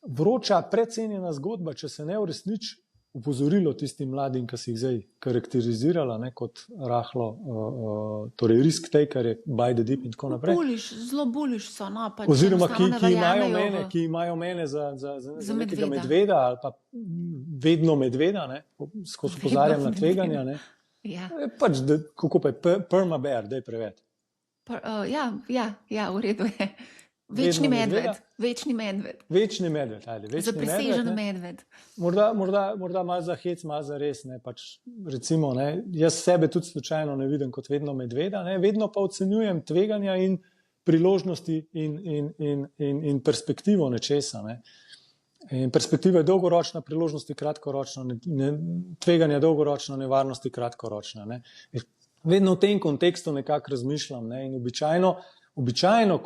vroča, precenjena zgodba, če se ne uresniči, opozorilo tistim mladim, ki si jih zdaj karakterizirala, ne, kot rahlo, torej risk takerje, buy the dip in tako naprej.
Zelo bullish so, no, pač
oziroma, ki imajo mene za nekega medveda ali pa vedno medveda, ne, skozi opozarjam na tveganja, ne.
Ja.
Pač, kako pa je, perma-bear, daj preved.
Ja, v redu je. Večni medved.
Večni medved, ajde.
Zaprisežen medved.
Morda malo za hec, malo za res, ne, pač recimo, ne, jaz sebe tudi slučajno ne vidim kot vedno medveda, ne, vedno pa ocenjujem tveganja in priložnosti in perspektivo nečesa, ne. In perspektiva je dolgoročna, priložnosti kratkoročna, tveganja dolgoročna, nevarnosti kratkoročna, ne. Vedno v tem kontekstu nekako razmišljam, ne, in običajno,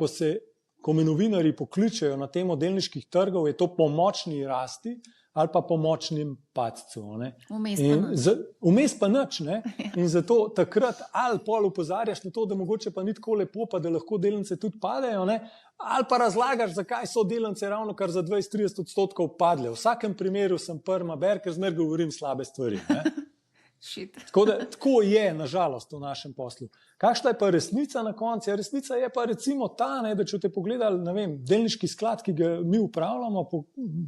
ko me novinarji pokličejo na temo delniških trgov, je to pomočni rasti ali pa pomočnim padcu, ne. Vmes pa nič, ne. In zato takrat ali pol opozarjaš na to, da mogoče pa ni tako lepo, pa da lahko delnice tudi padejo, ne, ali pa razlagaš, zakaj so delnice ravno kar za 20-30% padle. V vsakem primeru sem perma-bear, ker zmeraj govorim slabe stvari, ne. Tako je, nažalost, v našem poslu. Kakšna je pa resnica na koncu? Resnica je pa recimo ta, ne, da če te pogledali, ne vem, delniški sklad, ki ga mi upravljamo,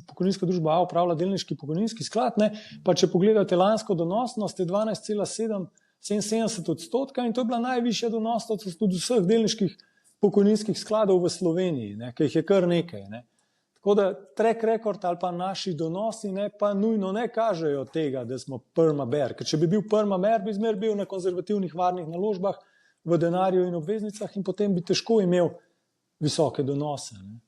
pokojninska družba A upravlja delniški pokojninski sklad, ne, pa če pogledate lansko donosnost je 12,77% in to je bila najvišja donosnost od vseh delniških pokojninskih skladov v Sloveniji, ne, ki jih je kar nekaj, ne. Tako da track record ali pa naši donosi ne, pa nujno ne kažejo tega, da smo perma-bear. Ker če bi bil perma-bear, bi zmer bil na konzervativnih varnih naložbah v denarju in obveznicah in potem bi težko imel visoke donose, ne.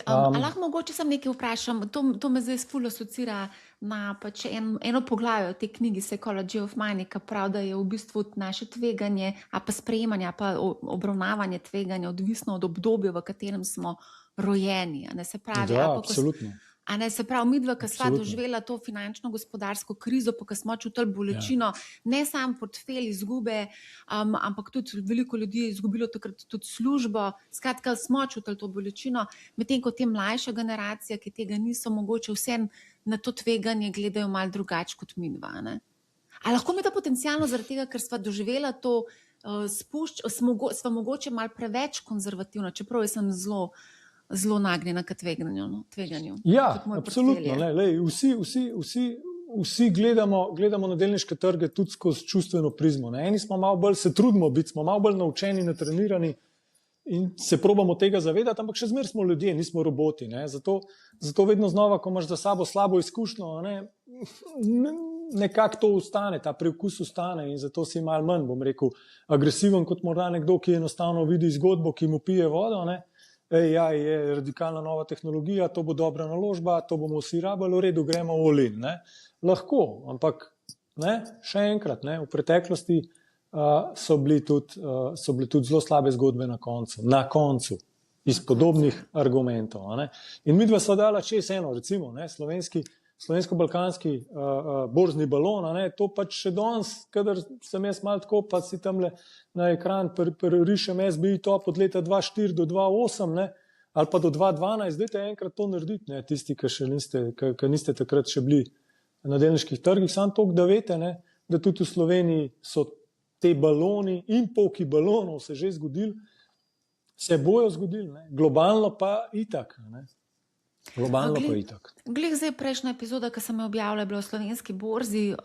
Lahko mogoče sem nekaj vprašam, to me zdaj ful asocira na pač eno poglavje v tej knjigi Psychology of Money, ki pravi, da je v bistvu naše tveganje, a pa sprejemanje, a pa obravnavanje tveganja odvisno od obdobja, v katerem smo rojeni, a ne, se pravi.
Da, absolutno.
A ne, se pravi, midva, ki sva doživela to finančno-gospodarsko krizo, pa ki smo čutili bolečino, ne samo portfelj izgube, ampak tudi veliko ljudi je izgubilo takrat tudi službo, skratka smo čutili to bolečino, medtem ko te mlajša generacija, ki tega niso, mogoče vsem na to tveganje gledajo malo drugače kot midva, ne. A lahko mi da potencialno zaradi tega, ker sva doživela to, sva mogoče malo preveč konzervativna, čeprav jaz sem zelo nagnjena k tveganju.
Ja, absolutno. Vsi gledamo na delniške trge tudi skozi čustveno prizmo. Ne. Eni smo malo bolj, se trudimo biti, smo malo bolj naučeni, natrenirani in se probamo tega zavedati, ampak še zmeraj smo ljudje, nismo roboti. Ne. Zato vedno znova, ko imaš za sabo slabo izkušnjo, ne, nekako to ustane, ta preukus ustane in zato si malo manj, bom rekel, agresiven kot morda nekdo, ki enostavno vidi zgodbo, ki mu pije vodo, ne. Je radikalna nova tehnologija, to bo dobra naložba, to bomo vsi rabili, v redu, gremo all in, ne. lahko, ampak ne, še enkrat, ne, v preteklosti so bili tudi zelo slabe zgodbe na koncu, iz podobnih argumentov. Ne. In midva sva dala čez eno, recimo, ne, slovensko-balkanski borzni balon, ne, to pač še danes, kadar sem jaz malo tako, pa si tamle na ekran rišem SBI top od leta 2004 do 2008, ne, ali pa do 2012, dajte enkrat to narediti, ne, tisti, ki niste takrat še bili na delniških trgih, samo toliko, da veste, ne, da tudi v Sloveniji so te baloni in polki balonov se že zgodili, se bojo zgodili, ne, globalno pa itak, ne.
Glej, zdaj prejšnja epizoda, ki sem jo objavila, je bila v slovenski borzi,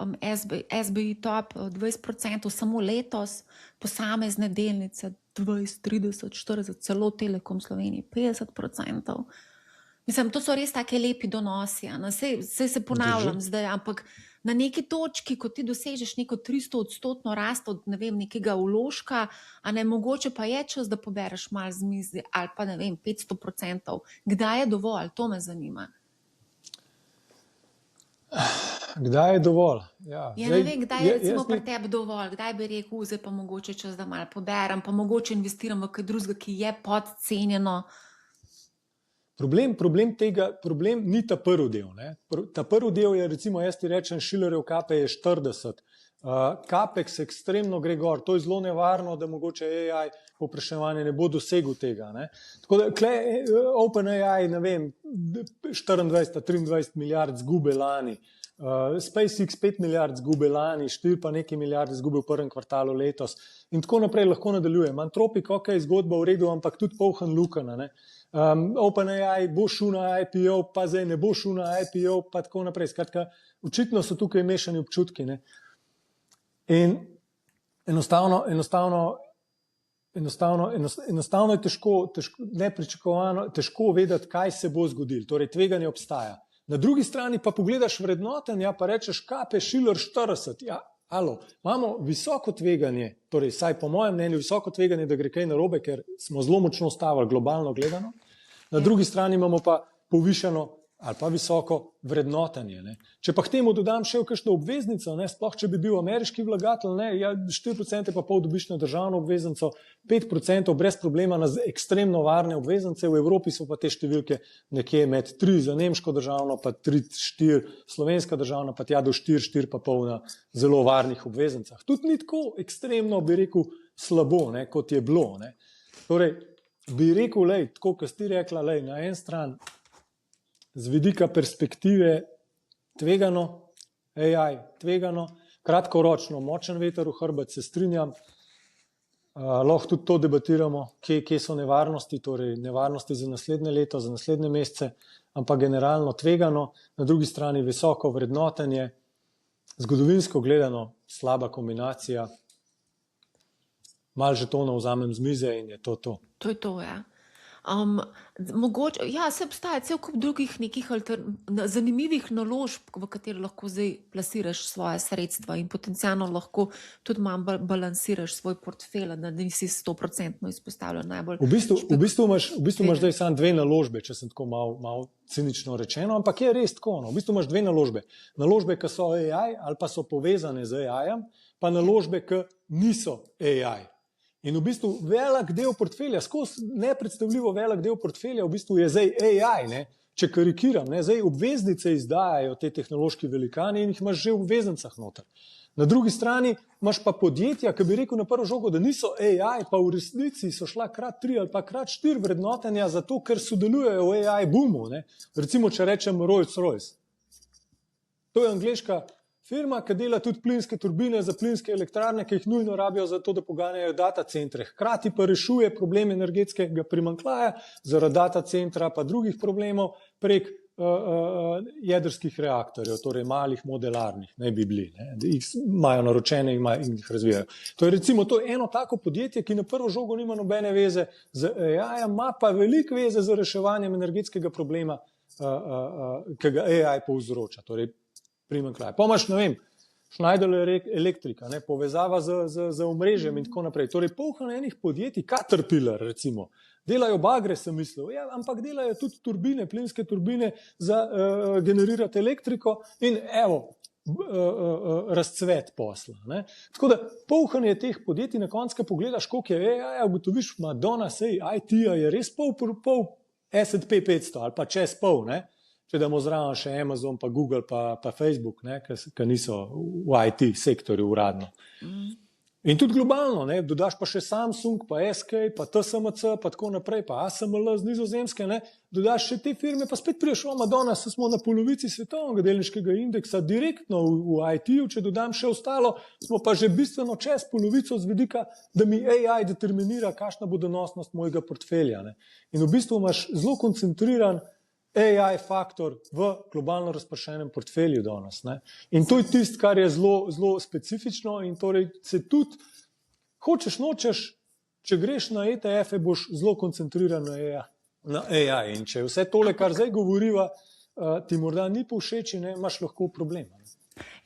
SBI top 20%, samo letos, posamezne delnice 20, 30, 40, celo Telekom Sloveniji 50%. Mislim, to so res take lepi donosi, saj se ponavljam zdaj, ampak na neki točki, ko ti dosežeš neko 300% rast od, ne vem, nekega vložka, a ne mogoče pa je čas, da pobereš malo z mizi, ali pa, ne vem, 500%. Kdaj je dovolj? To me zanima.
Kdaj je dovolj? Ja,
ne vem, kdaj je recimo pri tebi dovolj, kdaj bi rekel, zdaj pa mogoče čas, da malo poberem, pa mogoče investiram v kaj drugega, ki je podcenjeno.
Problem ni ta prvi del. Ne? Ta prvi del je, recimo, jaz ti rečem, Schillerjev KP je 40. Capex ekstremno gre gor, to je zelo nevarno, da mogoče AI povpraševanje ne bo dosegel tega. Ne? Tako da OpenAI, ne vem, 24-23 milijard zgube lani, SpaceX 5 milijard zgube lani, 4 pa nekaj milijard zgube v prvem kvartalu letos in tako naprej lahko nadaljujem. Anthropic, ok, zgodba v redu, ampak tudi polhan lukana, ne? OpenAI bo šel na IPO, pa zdaj ne bo šel na IPO, pa tako naprej. Skratka, očitno so tukaj mešani občutki. Ne? In enostavno je težko, nepričakovano, težko vedeti, kaj se bo zgodilo. Torej, tveganje obstaja. Na drugi strani pa pogledaš vrednotenja, pa rečeš, KP Schiller 40. Ja, alo, imamo visoko tveganje, torej, saj po mojem mnenju, visoko tveganje, da gre kaj narobe, ker smo zelo močno stavili globalno gledano. Na drugi strani imamo pa povišano ali pa visoko vrednotenje. Ne. Če pa k temu dodam še v kakšno obveznico, ne, sploh če bi bil ameriški vlagatelj, ne, ja, 4% pa pol dobiš na državno obveznico, 5% brez problema na ekstremno varne obveznice, v Evropi so pa te številke nekje med 3 za nemško državno, pa 3-4 slovenska državna, pa tja do 4 pa pol na zelo varnih obveznicah. Tudi ni tako ekstremno, bi rekel, slabo, ne, kot je bilo. Ne. Torej, bi rekel, lej, tako, kot si rekla, lej, na en stran z vidika perspektive tvegano, AI tvegano, kratkoročno močen veter v hrbet, se strinjam, lahko tudi to debatiramo, kje so nevarnosti, torej nevarnosti za naslednje leto, za naslednje mesece, ampak generalno tvegano, na drugi strani visoko vrednotenje, zgodovinsko gledano slaba kombinacija, malo žetonov vzamem z mize in je to.
To je to, ja. Mogoče, ja, se obstaja cel kup drugih nekih zanimivih naložb, v katere lahko zdaj plasiraš svoje sredstva in potencialno lahko tudi malo balansiraš svoj portfelj, da nisi 100% izpostavljen najbolj.
V bistvu imaš zdaj samo 2 naložbe, če sem tako malo cinično rečeno, ampak je res tako. No. V bistvu imaš 2 naložbe. Naložbe, ki so AI ali pa so povezane z AI-jem, pa naložbe, ki niso AI. In v bistvu velik del portfelja, skozi nepredstavljivo velik del portfelja v bistvu je zdaj AI, ne? Če karikiram, ne? Zdaj obveznice izdajajo te tehnološki velikani in jih imaš že v obveznicah noter. Na drugi strani imaš pa podjetja, ki bi rekel na prvo žogo, da niso AI, pa v resnici so šla krat 3 ali pa krat 4 vrednotenja zato, ker sodelujejo v AI boomu. Ne? Recimo, če rečem Rolls-Royce. To je angleška firma, ki dela tudi plinske turbine za plinske elektrarne, ki jih nujno rabijo za to, da poganjajo data centre. Hkrati pa rešuje problem energetskega primanjkljaja zaradi data centra pa drugih problemov prek jedrskih reaktorjev, torej malih modelarnih, naj bi bili. Ne? Jih imajo naročene in jih razvijajo. To je recimo to eno tako podjetje, ki na prvo žogo nima nobene veze z AI, ima pa veliko veze z reševanjem energetskega problema, ki ga AI povzroča. Torej, primanjkljaj. Pa imaš, ne vem, Schneider Electric, ne, povezava z omrežjem in tako naprej. Torej, polno enih podjetij, Caterpillar recimo, delajo bagre, sem mislil, ja, ampak delajo tudi turbine, plinske turbine za generirati elektriko in evo, razcvet posla. Ne? Tako da polhanje teh podjetij na koncu, ko pogledaš, koliko je AI, ugotoviš, Madonna, sej IT-ja je res pol S&P 500 ali pa čez pol, ne? Če damo zraven še Amazon, pa Google, pa Facebook, ki niso v IT sektorju uradno. In tudi globalno, ne, dodaš pa še Samsung, pa SK, pa TSMC, pa tako naprej, pa ASML z Nizozemske, ne, dodaš še te firme, pa spet priješ, Madonna, smo na polovici svetovnega delniškega indeksa direktno v IT-ju, če dodam še ostalo, smo pa že bistveno čez polovico z vidika, da mi AI determinira, kakšna bo donosnost mojega portfelja. Ne. In v bistvu imaš zelo koncentriran AI faktor v globalno razpršenem portfelju danes. Ne? In to je tisto, kar je zelo, zelo specifično in torej se tudi, hočeš nočeš, če greš na ETF-e, boš zelo koncentriran na AI. In če vse tole, kar zdaj govoriva, ti morda ni povšeči, ne, imaš lahko problem.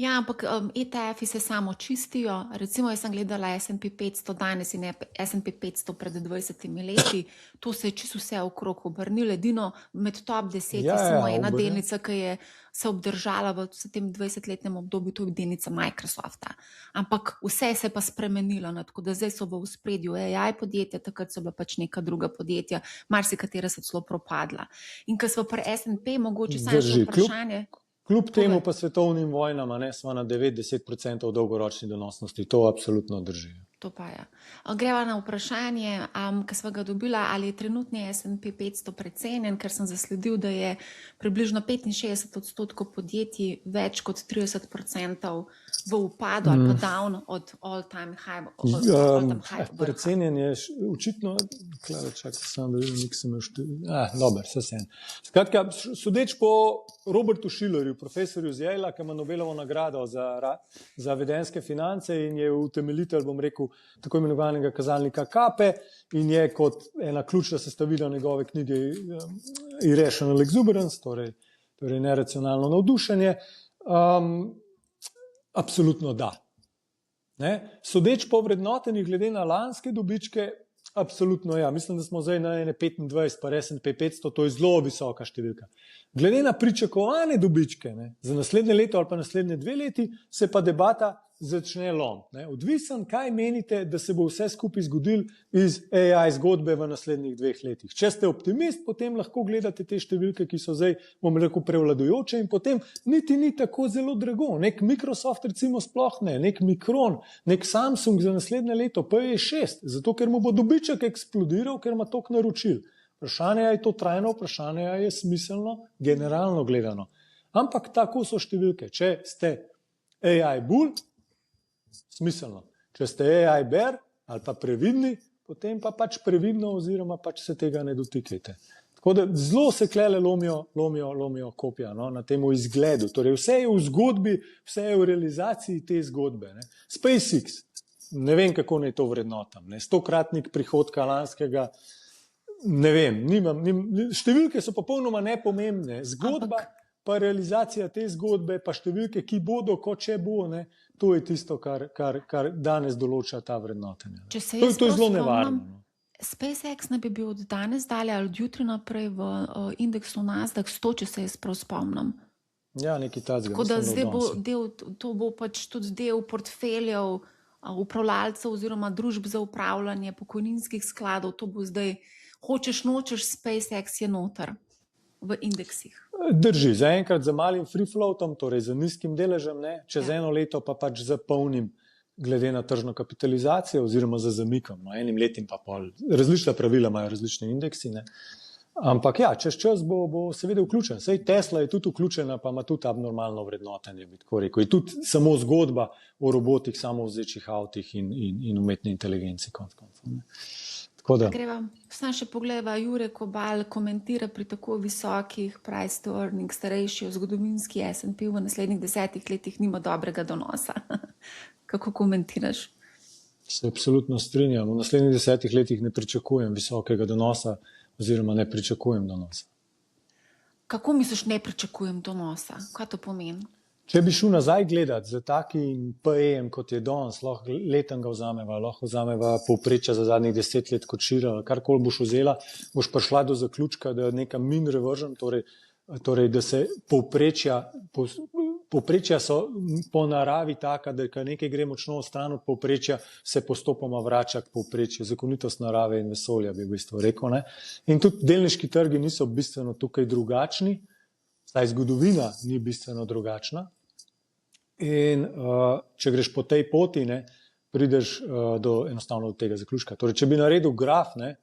Ja, ampak ETF-i se samo čistijo. Recimo, jaz sem gledala S&P 500 danes in S&P 500 pred 20 leti. To se je čisto vse okrog obrnilo. Edino med top 10 je samo ena delnica, ki je se obdržala v tem 20-letnem obdobju, to je delnica Microsofta. Ampak vse se je pa spremenilo, ne? Tako da zdaj so v ospredju AI podjetja, takrat so bila pač neka druga podjetja, marsikatera so celo propadla. In ko smo pri S&P, mogoče samo še vprašanje.
Kljub temu pa svetovnim vojnama, ne, smo na 90% dolgoročni donosnosti. To absolutno drži.
To pa je. Greva na vprašanje, ki smo ga dobila, ali je trenutni S&P 500 precenjen, ker sem zasledil, da je približno 65% podjetij več kot 30% v upadu ali pa down od all-time high.
Precenjen je očitno, Skratka, sodeč po Robertu Schillerju, profesorju z Yale, ki ima Nobelovo nagrado za vedenjske finance in je utemeljitelj, bom rekel, tako imenovanega kazalnika Kape in je kot ena ključna sestavina njegove knjige Irrational Exuberance, torej neracionalno navdušenje, absolutno da. Ne? Sodeč po vrednotenjih glede na lanske dobičke, absolutno ja. Mislim, da smo zdaj na 25, pa S&P 500, to je zelo visoka številka. Glede na pričakovane dobičke, ne, za naslednje leto ali pa naslednje 2 leti, se pa debata začne lomiti. Odvisen, kaj menite, da se bo vse skupaj zgodilo iz AI zgodbe v naslednjih 2 letih. Če ste optimist, potem lahko gledate te številke, ki so zdaj, bom rekel, prevladujoče in potem niti ni tako zelo drago. Nek Microsoft recimo sploh ne, nek Micron, nek Samsung za naslednje leto, pa je 6, zato ker mu bo dobiček eksplodiral, ker ima toliko naročil. Vprašanje je to trajno, vprašanje je smiselno, generalno gledano. Ampak tako so številke. Če ste AI bull, smiselno. Če ste AI bear ali pa previdni, potem pa pač previdno oziroma pač se tega ne dotikajte. Tako da zelo se klele lomijo kopja, no, na temu izgledu. Torej vse je v zgodbi, vse je v realizaciji te zgodbe. Ne. SpaceX, ne vem, kako naj to vrednotam. 100-kratnik prihodka lanskega, ne vem, številke so popolnoma nepomembne. Zgodba, pa realizacija te zgodbe, pa številke, ki bodo, kot če bo, ne, to je tisto, kar danes določa ta vrednotenja. To je zelo nevarno.
SpaceX ne bi bil od danes dalje ali od jutri naprej v indeksu Nasdaq 100, če se jaz prav spomnim.
Ja, nekaj tazga.
Tako da zdaj to bo pač tudi del portfeljev upravljalcev oziroma družb za upravljanje pokojninskih skladov. To bo zdaj, hočeš nočeš, SpaceX je noter v indeksih.
Drži, zaenkrat za malim free floatom, torej za nizkim deležem, ne, čez eno leto pa pač za polnim glede na tržno kapitalizacijo oziroma za zamikom. No, enim letim pa pol. Različna pravila imajo različni indeksi, ne. Ampak ja, čez čas bo seveda vključen. Sej Tesla je tudi vključena, pa ima tudi abnormalno vrednotenje, bi tako rekel. Je tudi samo zgodba o robotih, samovzečih avtih in umetni inteligenci.
Greva, sam še pogledava, Jure Kobal komentira pri tako visokih price to earning starejši o zgodovinski S&P v naslednjih 10 letih nima dobrega donosa. Kako komentiraš?
Se absolutno strinjam. V naslednjih 10 letih ne pričakujem visokega donosa oziroma ne pričakujem donosa.
Kako misliš, ne pričakujem donosa? Kaj to pomeni?
Če bi šel nazaj gledati za takim PE-jem, kot je danes, lahko letenga vzameva, lahko vzameva povprečja za zadnjih 10 let kot šira, karkoli boš vzela, boš prišla do zaključka, da je neka mean reversion, torej da se povprečja Povprečja so po naravi taka, da ko nekaj gre močno stran od povprečja, se postopoma vrača k povprečju. Zakonitost narave in vesolja bi v bistvu rekel. Ne? In tudi delniški trgi niso bistveno tukaj drugačni, saj zgodovina ni bistveno drugačna. In če greš po tej poti, ne, prideš enostavno do tega zaključka. Torej, če bi naredil graf, ne,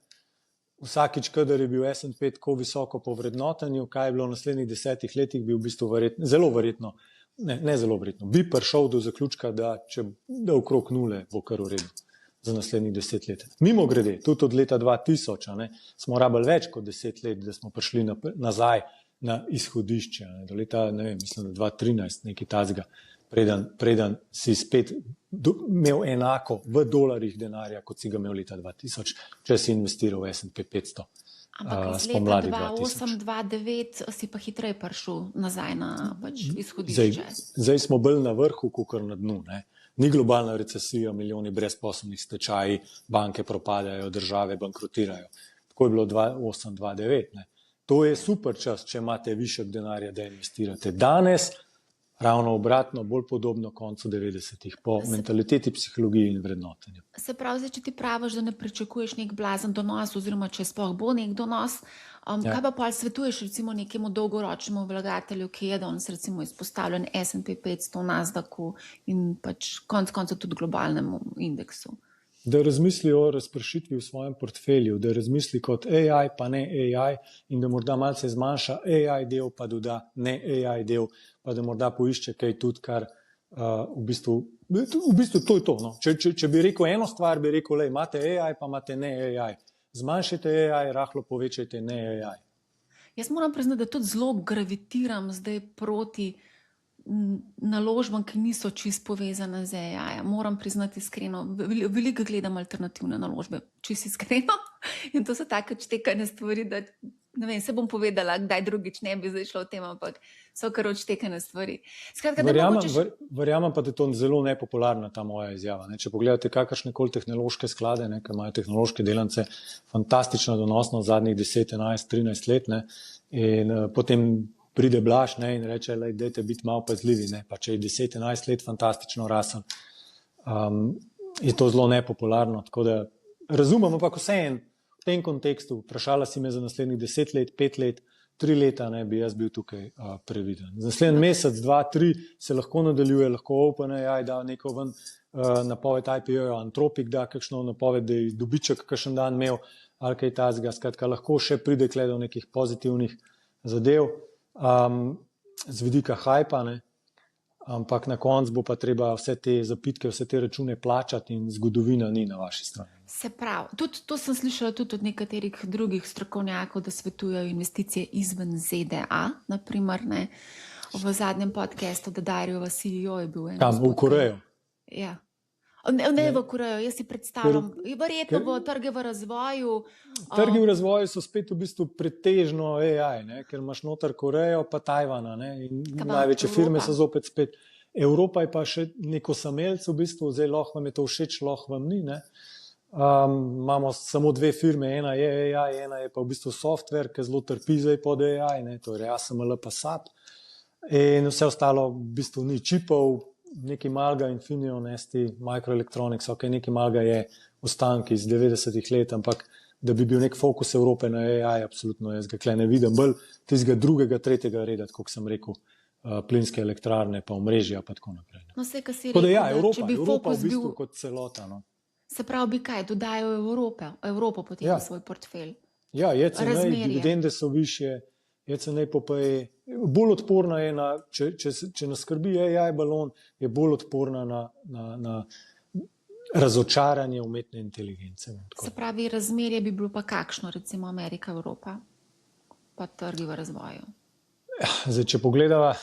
vsakič, kadar je bil S&P tako visoko po vrednotenju, kaj je bilo v naslednjih 10 letih, bi v bistvu zelo verjetno, ne zelo verjetno, bi prišel do zaključka, da okrog nule bo kar v redu za naslednjih 10 let. Mimo grede, tudi od leta 2000, ne, smo rabili več kot 10 let, da smo prišli nazaj na izhodišče. Ne, do leta, ne vem, mislim, da 2013, nekaj tazga, preden si spet imel enako v dolarjih denarja, kot si ga imel leta 2000, če si investiral v S&P 500.
Ampak iz leta 2008-2009 si pa hitreje prišel nazaj na izhodišče.
Zdaj smo bolj na vrhu, kakor na dnu. Ne? Ni globalna recesija, milijoni brezposelnih stečaji, banke propadajo, države bankrotirajo. Tako je bilo 2008-2009. To je super čas, če imate višek denarja, da investirate. Danes ravno obratno, bolj podobno koncu 90-ih, po mentaliteti, psihologiji in vrednotenju.
Se pravi, če ti praviš, da ne pričakuješ nek blazen donos, oziroma če sploh bo nek donos, kaj pa svetuješ recimo nekemu dolgoročnemu vlagatelju, ki je danes recimo izpostavljen S&P 500, Nasdaqu in pač konec koncev tudi globalnemu indeksu?
Da razmisli o razpršitvi v svojem portfelju, da razmisli kot AI pa ne AI in da morda malce zmanjša AI del pa doda ne AI del, pa da morda poišče kaj tudi, kar v bistvu to je to. No. Če bi rekel eno stvar, bi rekel, lej, imate AI pa imate ne AI. Zmanjšajte AI, rahlo povečajte ne AI.
Jaz moram priznati, da tudi zelo gravitiram zdaj proti naložbam, ki niso čist povezane z AI. Moram priznati iskreno, veliko gledam alternativne naložbe, čist iskreno. In to so take odštekane stvari, da ne vem, se bom povedala, kdaj drugič ne bi zdaj šlo o tem, ampak so kar odštekane stvari. Skratka,
verjamem pa, da je to zelo nepopularna ta moja izjava. Ne? Če pogledate kakršnekoli tehnološke sklade, ne, ki imajo tehnološke delance, fantastično donosno v zadnjih 10, 11, 13 let, ne? In potem pride Blaž, ne, in reče, dajte biti malo pazljivi, ne, pa če je 10-11 let fantastično rasel, je to zelo nepopularno, tako da razumem, ampak vseeno v tem kontekstu, vprašala si me za naslednjih 10 let, 5 let, 3 leta, ne, bi jaz bil tukaj previden. Za naslednji mesec, 2, 3 se lahko nadaljuje, lahko OpenAI da neko ven napoved IPO, Anthropic da kakšno napoved, da je dobiček kakšen dan imel, ali kaj tazga, skratka, lahko še pride kle do nekih pozitivnih zadev. Z vidika hajpa, ne? Ampak na koncu bo pa treba vse te zapitke, vse te račune plačati in zgodovina ni na vaši strani.
Se pravi, tudi to sem slišala tudi od nekaterih drugih strokovnjakov, da svetujejo investicije izven ZDA, naprimer, ne? V zadnjem podcastu, da Darjova CEO je bil
Kam, v Korejo?
Ja. Ne v Korejo, jaz si predstavljam, verjetno bo trge v razvoju.
Trgi v razvoju so spet v bistvu pretežno AI, ne? Ker imaš noter Korejo pa Tajvana, ne? In največje firme so zopet spet. Evropa je pa še neko samelc v bistvu, zdaj lahko vam je to všeč, lahko vam ni. Ne? Imamo samo 2 firme, ena je AI, ena je pa v bistvu software, ki zelo trpi zdaj pod AI, ne? To je ASML pa SAP. In vse ostalo v bistvu ni čipov, nekaj malega Infineon, ST, Microelectronics, ok, nekaj malega je ostanki iz 90-ih let, ampak da bi bil nek fokus Evrope na AI, absolutno jaz ga ne vidim, bolj tistega drugega, tretjega reda, kot sem rekel, plinske elektrarne, pa omrežja, pa tako naprej.
No, vse, kar si rekel,
ja, Evropa v bistvu kot celota. No.
Se pravi, bi kaj, dodajo Evropo potem v svoj portfelj?
Ja, JCN, dividende so višje, JCN PPE, bolj odporna je na, če nas skrbi AI balon, je bolj odporna na razočaranje umetne inteligence.
Se pravi, razmerje bi bilo pa kakšno, recimo Amerika, Evropa, pa trgi v razvoju?
Zdaj, če pogledava...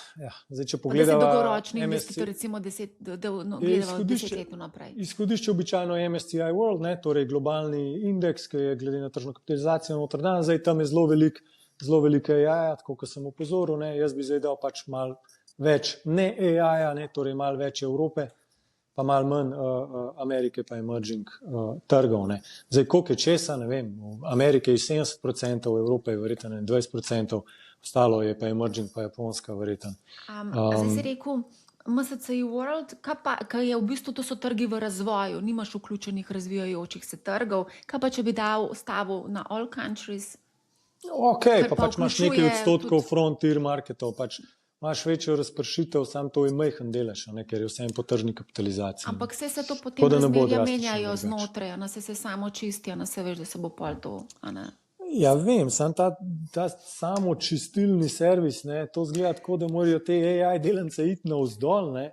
Da si dolgoročni investitor, recimo gledava 10 let naprej.
Izhodišče običajno MSCI World, ne, torej globalni indeks, ki je glede na tržno kapitalizacijo noter dan, zdaj tam je zelo velike AI-ja, tako kot sem upozoril, ne, jaz bi zdaj dal pač malo več ne AI-ja, ne, torej malo več Evrope pa malo manj Amerike, pa emerging trgov. Ne. Zdaj, koliko je česa, ne vem, v Amerike je 70%, v Evropi je verjetno 20%, ostalo je pa emerging, pa Japonska verjetno.
Zdaj si rekel, MSCI World, kaj je v bistvu, to so trgi v razvoju, nimaš vključenih razvijajočih se trgov, kaj pa če bi stavil na all countries?
Ok, pa pač imaš nekaj odstotkov frontier marketov, pač imaš večjo razpršitev, sam to je majhen delež, ker je vsem po tržni kapitalizaciji.
Ampak se to potem razmerja menjajo znotraj, se samo čistijo, se veš, da se bo pol to, a ne?
Ja, vem, sam ta samo čistilni servis, ne, to zgleda tako, da morajo te AI delance iti navzdol, ne,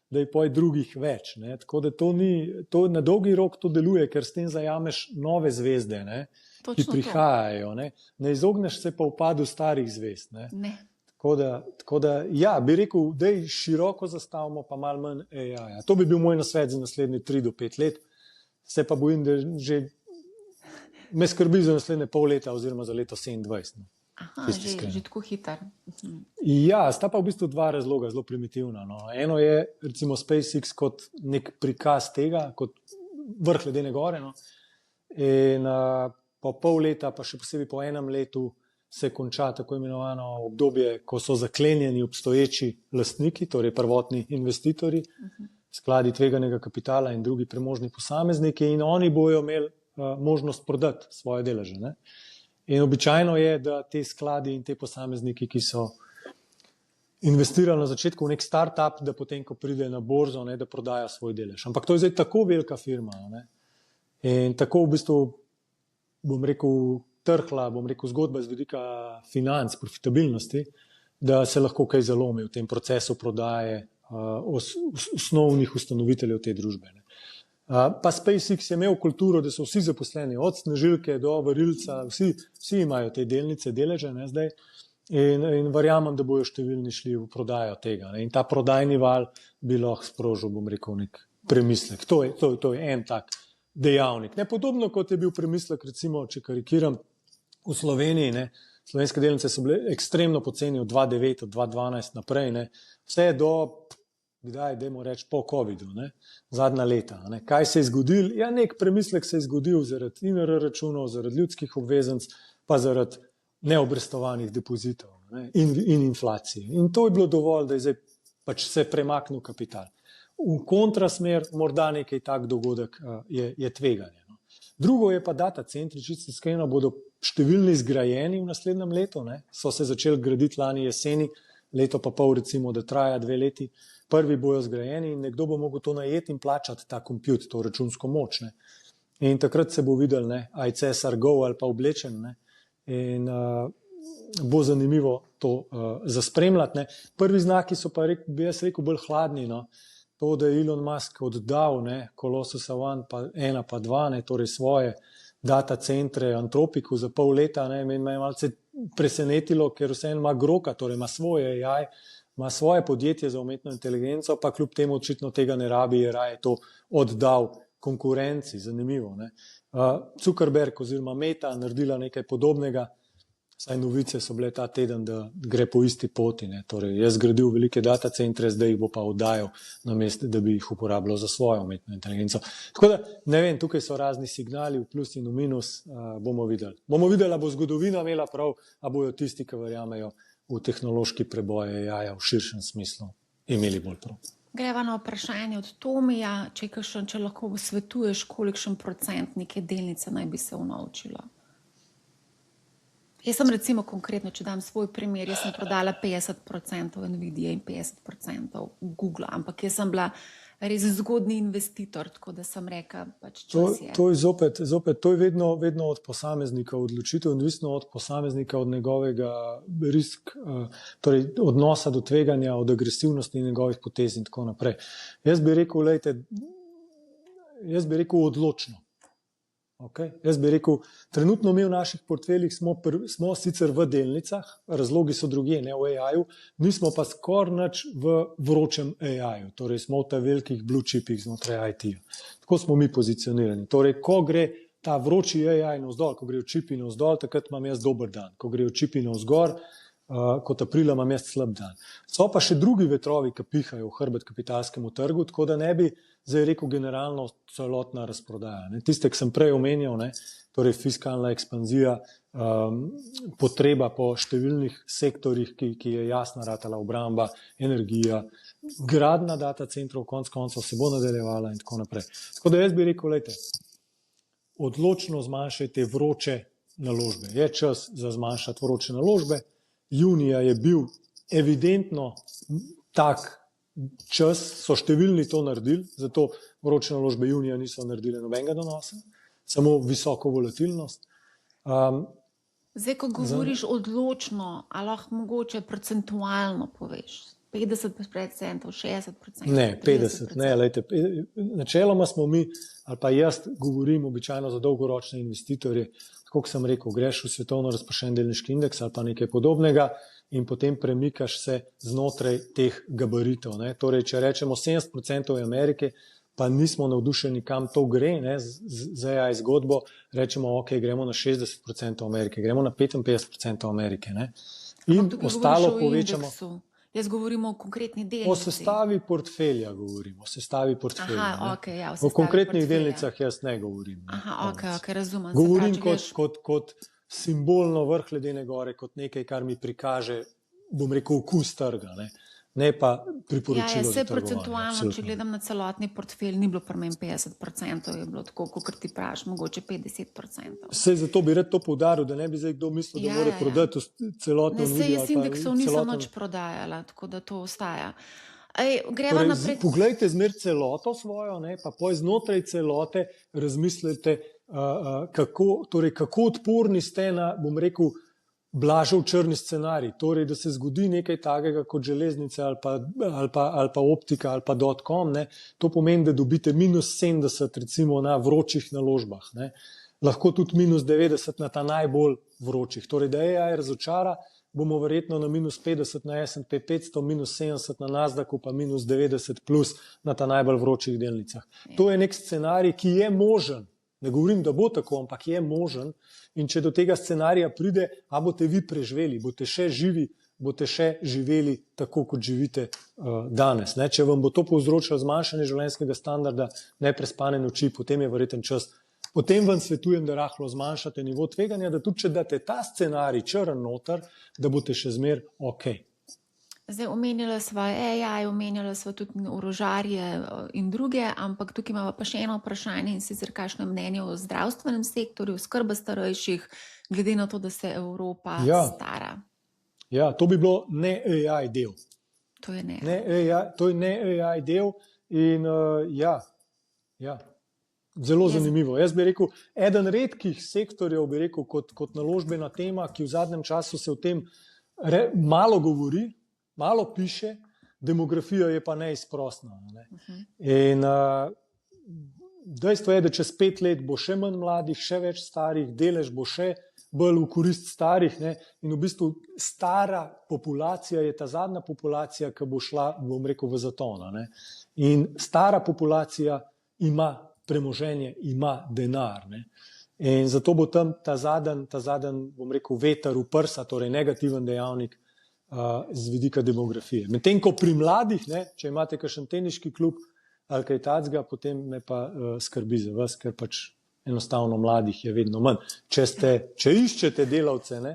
da je poj drugih več. Ne. Tako da to na dolgi rok to deluje, ker s tem zajameš nove zvezde, ne, ki prihajajo. Ne izogneš se pa upadu starih zvezd.
Ne.
Tako da, ja, bi rekel, da široko zastavimo, pa malo manj AI. To bi bil moj nasvet za naslednje 3 do 5 let. Se pa bojim, da že me skrbi za naslednje pol leta oziroma za leto 27.
Aha, že tako hiter.
Ja, sta pa v bistvu dva razloga zelo primitivna. No. Eno je recimo SpaceX kot nek prikaz tega, kot vrh ledene gore. No. In po pol leta, pa še posebej po enem letu, se konča tako imenovano obdobje, ko so zaklenjeni obstoječi lastniki, torej prvotni investitorji, skladi tveganega kapitala in drugi premožni posamezniki, in oni bojo imeli možnost prodati svoje deleže. Ne? In običajno je, da te skladi in te posamezniki, ki so investirali na začetku v nek startup, da potem, ko pride na borzo, ne, da prodaja svoj delež. Ampak to je zdaj tako velika firma, ne? In tako v bistvu, bom rekel, trhla, zgodba z vidika financ, profitabilnosti, da se lahko kaj zalomi v tem procesu prodaje osnovnih ustanoviteljev te družbe. Ne? Pa SpaceX je imel kulturo, da so vsi zaposleni, od snežilke do varilca, vsi imajo te delnice, deleže, ne, zdaj, in verjamem, da bojo številni šli v prodajo tega. Ne, in ta prodajni val bi lahko sprožil, bom rekel, nek premislek. To je en tak dejavnik. Ne, podobno kot je bil premislek, recimo, če karikiram, v Sloveniji, ne, slovenske delnice so bile ekstremno poceni od 2009, od 2012 naprej, ne, vse do dajmo reči, po COVID-u, zadnja leta. Ne. Kaj se je zgodil? Ja, nek premislek se je zgodil zaradi INR računov, zaradi ljudskih obveznic, pa zaradi neobrestovanih depozitov, ne, in inflacije. In to je bilo dovolj, da je zdaj pač se premaknil kapital. V kontrasmer, morda nekaj tak dogodek je tveganje. No. Drugo je pa data centri, čisto iskreno, bodo številni zgrajeni v naslednjem letu, ne. So se začeli graditi lani jeseni, leto pa pol recimo, da traja 2 leti. Prvi bojo zgrajeni in nekdo bo mogel to najeti in plačati ta kompjut, to računsko moč. Ne. In takrat se bo videl, a je Cesar go ali pa oblečen. Ne. In bo zanimivo to zaspremljati. Ne. Prvi znaki so pa, bi jaz rekel, bolj hladni. No. To, da je Elon Musk oddal Colossusa 1 pa 1 pa 2, ne, torej svoje data centre Antropiku za pol leta, ne, me je malce presenetilo, ker vseeno ima Groka, torej ima svoje AI, ima svoje podjetje za umetno inteligenco, pa kljub temu očitno tega ne rabi, je raje to oddal konkurenci. Zanimivo. Ne? Zuckerberg oziroma Meta naredila nekaj podobnega, saj novice so bile ta teden, da gre po isti poti. Ne? Torej, jaz zgradil velike data centre, zdaj jih bo pa oddajal namesto, da bi jih uporabljal za svojo umetno inteligenco. Tako da, ne vem, tukaj so razni signali v plus in v minus, bomo videli. Bomo videli, a bo zgodovina imela prav, a bojo tisti, ki verjamejo v tehnološki preboj AI v širšem smislu, imeli bolj prav.
Greva na vprašanje od Tomija, če lahko svetuješ, kolikšen procent neke delnice naj bi se unovčilo. Jaz sem recimo konkretno, če dam svoj primer, jaz sem prodala 50% Nvidia in 50% Google, ampak jaz sem bila res zgodni investitor, tako da sem rekla, pač čas je.
To je zopet, to je vedno od posameznika odločitev, odvisno od posameznika, od njegovega torej odnosa do tveganja, od agresivnosti in njegovih potez in tako naprej. Jaz bi rekel odločno. Okay. Jaz bi rekel, trenutno mi v naših portfeljih smo sicer v delnicah, razlogi so drugje, ne v AI-ju, nismo pa skoraj nič v vročem AI-ju, torej smo v ta velikih blue chipih znotraj IT-ja. Tako smo mi pozicionirani. Torej, ko gre ta vroči AI navzdol, ko grejo čipi navzdol, takrat imam jaz dober dan. Ko grejo čipi navzgor, kot aprila imam jaz slab dan. So pa še drugi vetrovi, ki pihajo v hrbet kapitalskemu trgu, tako da ne bi zdaj rekel generalno celotna razprodaja. Ne. Tiste, ki sem prej omenjal, ne, torej fiskalna ekspanzija, potreba po številnih sektorjih, ki je jasna ratala, obramba, energija, gradnja data centrov, konec koncev se bo nadaljevala in tako naprej. Tako da jaz bi rekel, lejte, odločno zmanjšajte vroče naložbe. Je čas za zmanjšati vroče naložbe. Junija je bil evidentno tak čas, so številni to naredili, zato vroče naložbe junija niso naredile nobenega donosa, samo visoko volatilnost.
Zdaj, ko govoriš odločno, ali lahko mogoče procentualno poveš? 50%, 60%?
Ne, 50%. Ne, lejte, načeloma smo mi, ali pa jaz govorim običajno za dolgoročne investitorje, tako kot sem rekel, greš v svetovno razpršen delniški indeks ali pa nekaj podobnega in potem premikaš se znotraj teh gabaritov. Ne. Torej, če rečemo 70% Amerike, pa nismo navdušeni, kam to gre, ne, z AI zgodbo, rečemo, ok, gremo na 60% Amerike, gremo na 55% Amerike. Ne. In ostalo povečamo.
Jaz govorim o konkretni delnici.
O sestavi portfelja govorim, o sestavi portfelja.
Aha, okay, ja,
o konkretnih delnicah jaz ne govorim. Ne.
Aha, ok, razumem.
Govorim kot simbolno vrh ledene gore, kot nekaj, kar mi prikaže, bom rekel, okus trga, ne pa priporočilo za trgovanje.
Ja, procentualno, če gledam na celotni portfelj, ni bilo pri meni 50%, je bilo tako, kot ti praviš, mogoče 50%.
Sej zato bi rad to poudaril, da ne bi zdaj kdo mislil, da mora prodati celotno Nvidia.
Sej jaz indeksov nisem nič prodajala, tako da to ostaja. Greva naprej.
Poglejte zmer celoto svojo, ne, pa znotraj celote razmislite, kako odporni ste na, bom rekel, blažev črni scenarij, torej, da se zgodi nekaj takega kot železnice ali pa optika ali pa .com, ne, to pomeni, da dobite minus 70 recimo na vročih naložbah, ne, lahko tudi minus 90 na ta najbolj vročih, torej, da AI razočara, bomo verjetno na minus 50 na S&P 500, minus 70 na Nasdaqu, pa minus 90 plus na ta najbolj vročih delnicah. To je nek scenarij, ki je možen. Ne govorim, da bo tako, ampak je možen in če do tega scenarija pride, a boste vi preživeli, boste še živi, boste še živeli tako, kot živite danes. Ne? Če vam bo to povzročilo zmanjšanje življenjskega standarda, neprespane noči, potem je verjeten čas. Potem vam svetujem, da rahlo zmanjšate nivo tveganja, da tudi če date ta scenarij črn noter, da boste še zmer ok.
Zdaj, omenjala sva AI, omenjala sva tudi orožarje in druge, ampak tukaj imamo pa še eno vprašanje in sicer kakšno je mnenje o zdravstvenem sektorju, oskrba starejših, glede na to, da se Evropa stara.
Ja, to bi bilo ne AI del.
To je ne.
To je ne AI del in zelo zanimivo. Jaz bi rekel, eden redkih sektorjev bi rekel kot naložbena tema, ki v zadnjem času se o tem malo govori, malo piše, demografija je pa neizprosna. Ne? In dejstvo je, da čez 5 let bo še manj mladih, še več starih, delež bo še bolj v korist starih, ne? In v bistvu stara populacija je ta zadnja populacija, ki bo šla, bom rekel, v zaton. Ne? In stara populacija ima premoženje, ima denar. Ne? In zato bo tam ta zadnji, bom rekel, veter v prsa, torej negativen dejavnik z vidika demografije. Medtem ko pri mladih, ne, če imate kakšen teniški klub ali kaj takega, potem me pa skrbi za vas, ker pač enostavno mladih je vedno manj. Če iščete delavce, ne,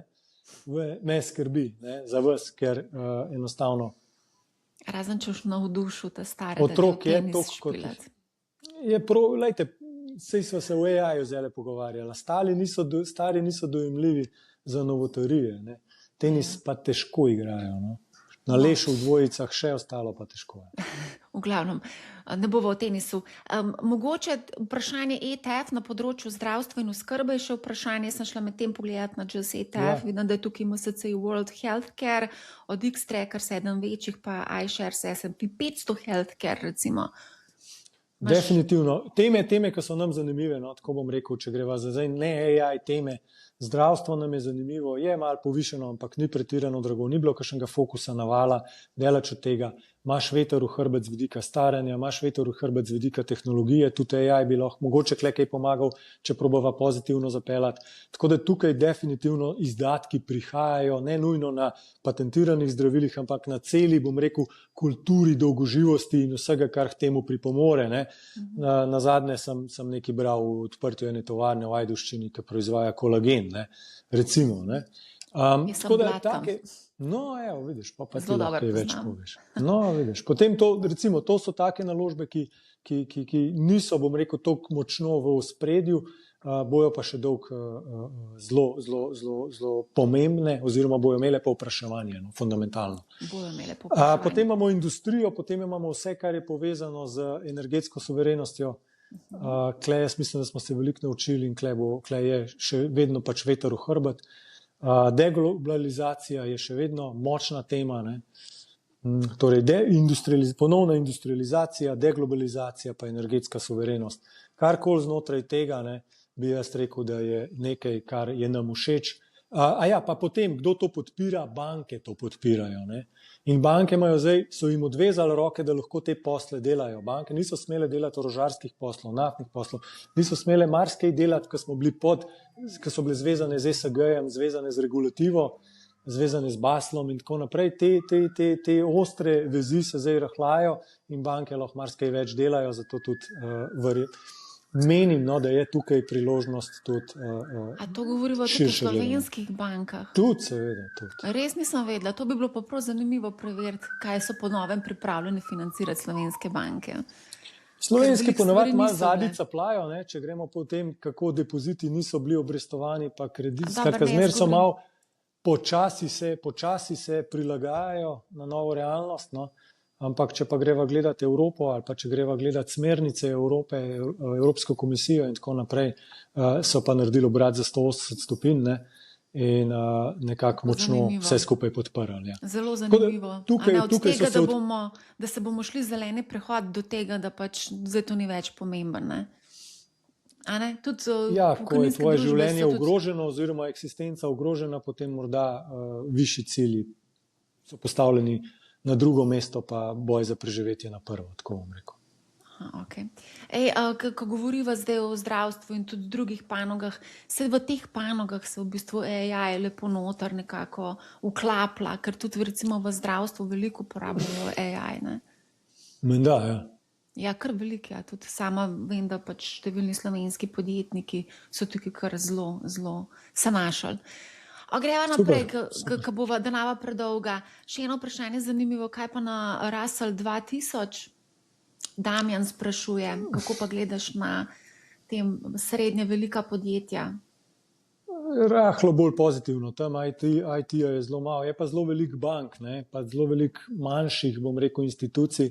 me skrbi, ne, za vas, ker enostavno
razen če už navdušil ta stare,
otrok je toliko kot je prav, lejte, saj sva se v AI-ju zdaj pogovarjala, stari niso dojemljivi za novotarije, ne. Tenis pa težko igrajo. No? Na lešu v dvojicah še ostalo pa težko.
V glavnem, ne bomo o tenisu. Mogoče vprašanje ETF na področju zdravstva in oskrbe je še vprašanje. Sem šla med tem pogledati na JAS ETF, vidim, da je tukaj MSCI World Healthcare, od X-Trackers 7 večjih, pa iShares S&P 500 Healthcare recimo.
Definitivno. Teme, ki so nam zanimive, no, tako bom rekel, če greva za zdaj ne AI teme, zdravstvo nam je zanimivo, je malo povišeno, ampak ni pretirano drago, ni bilo kakšnega fokusa navala, delač od tega, imaš veter v hrbet z vidika staranja, imaš veter v hrbet z vidika tehnologije, tudi AI bi lahko mogoče kaj pomagal, če probava pozitivno zapeljati. Tako da tukaj definitivno izdatki prihajajo, ne nujno na patentiranih zdravilih, ampak na celi, bom rekel, kulturi dolgoživosti in vsega, kar k temu pripomore. Ne. Na zadnje sem nekaj bral v odprtju ene tovarne v Ajdovščini, ki proizvaja kolagen, ne, recimo. Ne. Tako da take... No, evo, vidiš, pa ti lahko kaj več poveš. No, vidiš. Potem recimo, to so take naložbe, ki niso, bom rekel, toliko močno v ospredju, bojo pa še dolgo zelo pomembne, oziroma bojo imele pa vprašanje, no, fundamentalno. Potem imamo industrijo, potem imamo vse, kar je povezano z energetsko suverenostjo. Tle jaz mislim, da smo se veliko naučili in tle je še vedno pač veter v hrbet. Deglobalizacija je še vedno močna tema, ne? Torej ponovna industrializacija, deglobalizacija pa energetska suverenost. Karkoli znotraj tega, ne, bi jaz rekel, da je nekaj, kar je nam všeč. Pa potem, kdo to podpira? Banke to podpirajo. Ne? In banke so jim odvezali roke, da lahko te posle delajo. Banke niso smele delati orožarskih poslov, naftnih poslov, niso smele marsikaj delati, ki so bile zvezane z ESG-jem, zvezane z regulativo, zvezane z Baslom in tako naprej. Te ostre vezi se zdaj rahljajo in banke lahko marsikaj več delajo, zato tudi menim, no, da je tukaj priložnost tudi
A to govorimo tudi o slovenskih bankah?
Tudi, seveda. Tudi.
Res nisem vedela. To bi bilo pa prav zanimivo preveriti, kaj so po novem pripravljene financirati slovenske banke.
Slovenski ponavadi malo zadnjica plajo, ne, če gremo po tem, kako depoziti niso bili obrestovani, pa krediti, skratka zmer so malo počasi se prilagajajo na novo realnost, no. Ampak če pa greva gledati Evropo ali pa če greva gledati smernice Evrope, Evropsko komisijo in tako naprej, so pa naredili obrat za 180 stopinj, ne, in nekako močno vse skupaj podprli. Ja.
Zelo zanimivo. Od tega, da se bomo šli zeleni prehod do tega, da pač zdaj to ni več pomemben, ne?
Ko je tvoje življenje ogroženo oziroma eksistenca ogrožena, potem morda višji cilji so postavljeni na drugo mesto, pa boj za preživetje na prvo, tako bom rekel.
Okay. Ko govoriva zdaj o zdravstvu in tudi drugih panogah, se v teh panogah se v bistvu AI lepo noter nekako vklapla, ker tudi recimo v zdravstvu veliko uporabljajo AI, ne?
Menda, ja.
Ja, kar veliko, ja. Tudi sama vem, da pač številni slovenski podjetniki so tukaj kar zelo se našli. Greva naprej, ko bova denava predolga. Še eno vprašanje zanimivo, kaj pa na Russell 2000? Damjan sprašuje, kako pa gledaš na tem srednje velika podjetja?
Rahlo bolj pozitivno, tam IT-ja je zelo malo, je pa zelo veliko bank, ne, pa zelo veliko manjših, bom rekel, institucij,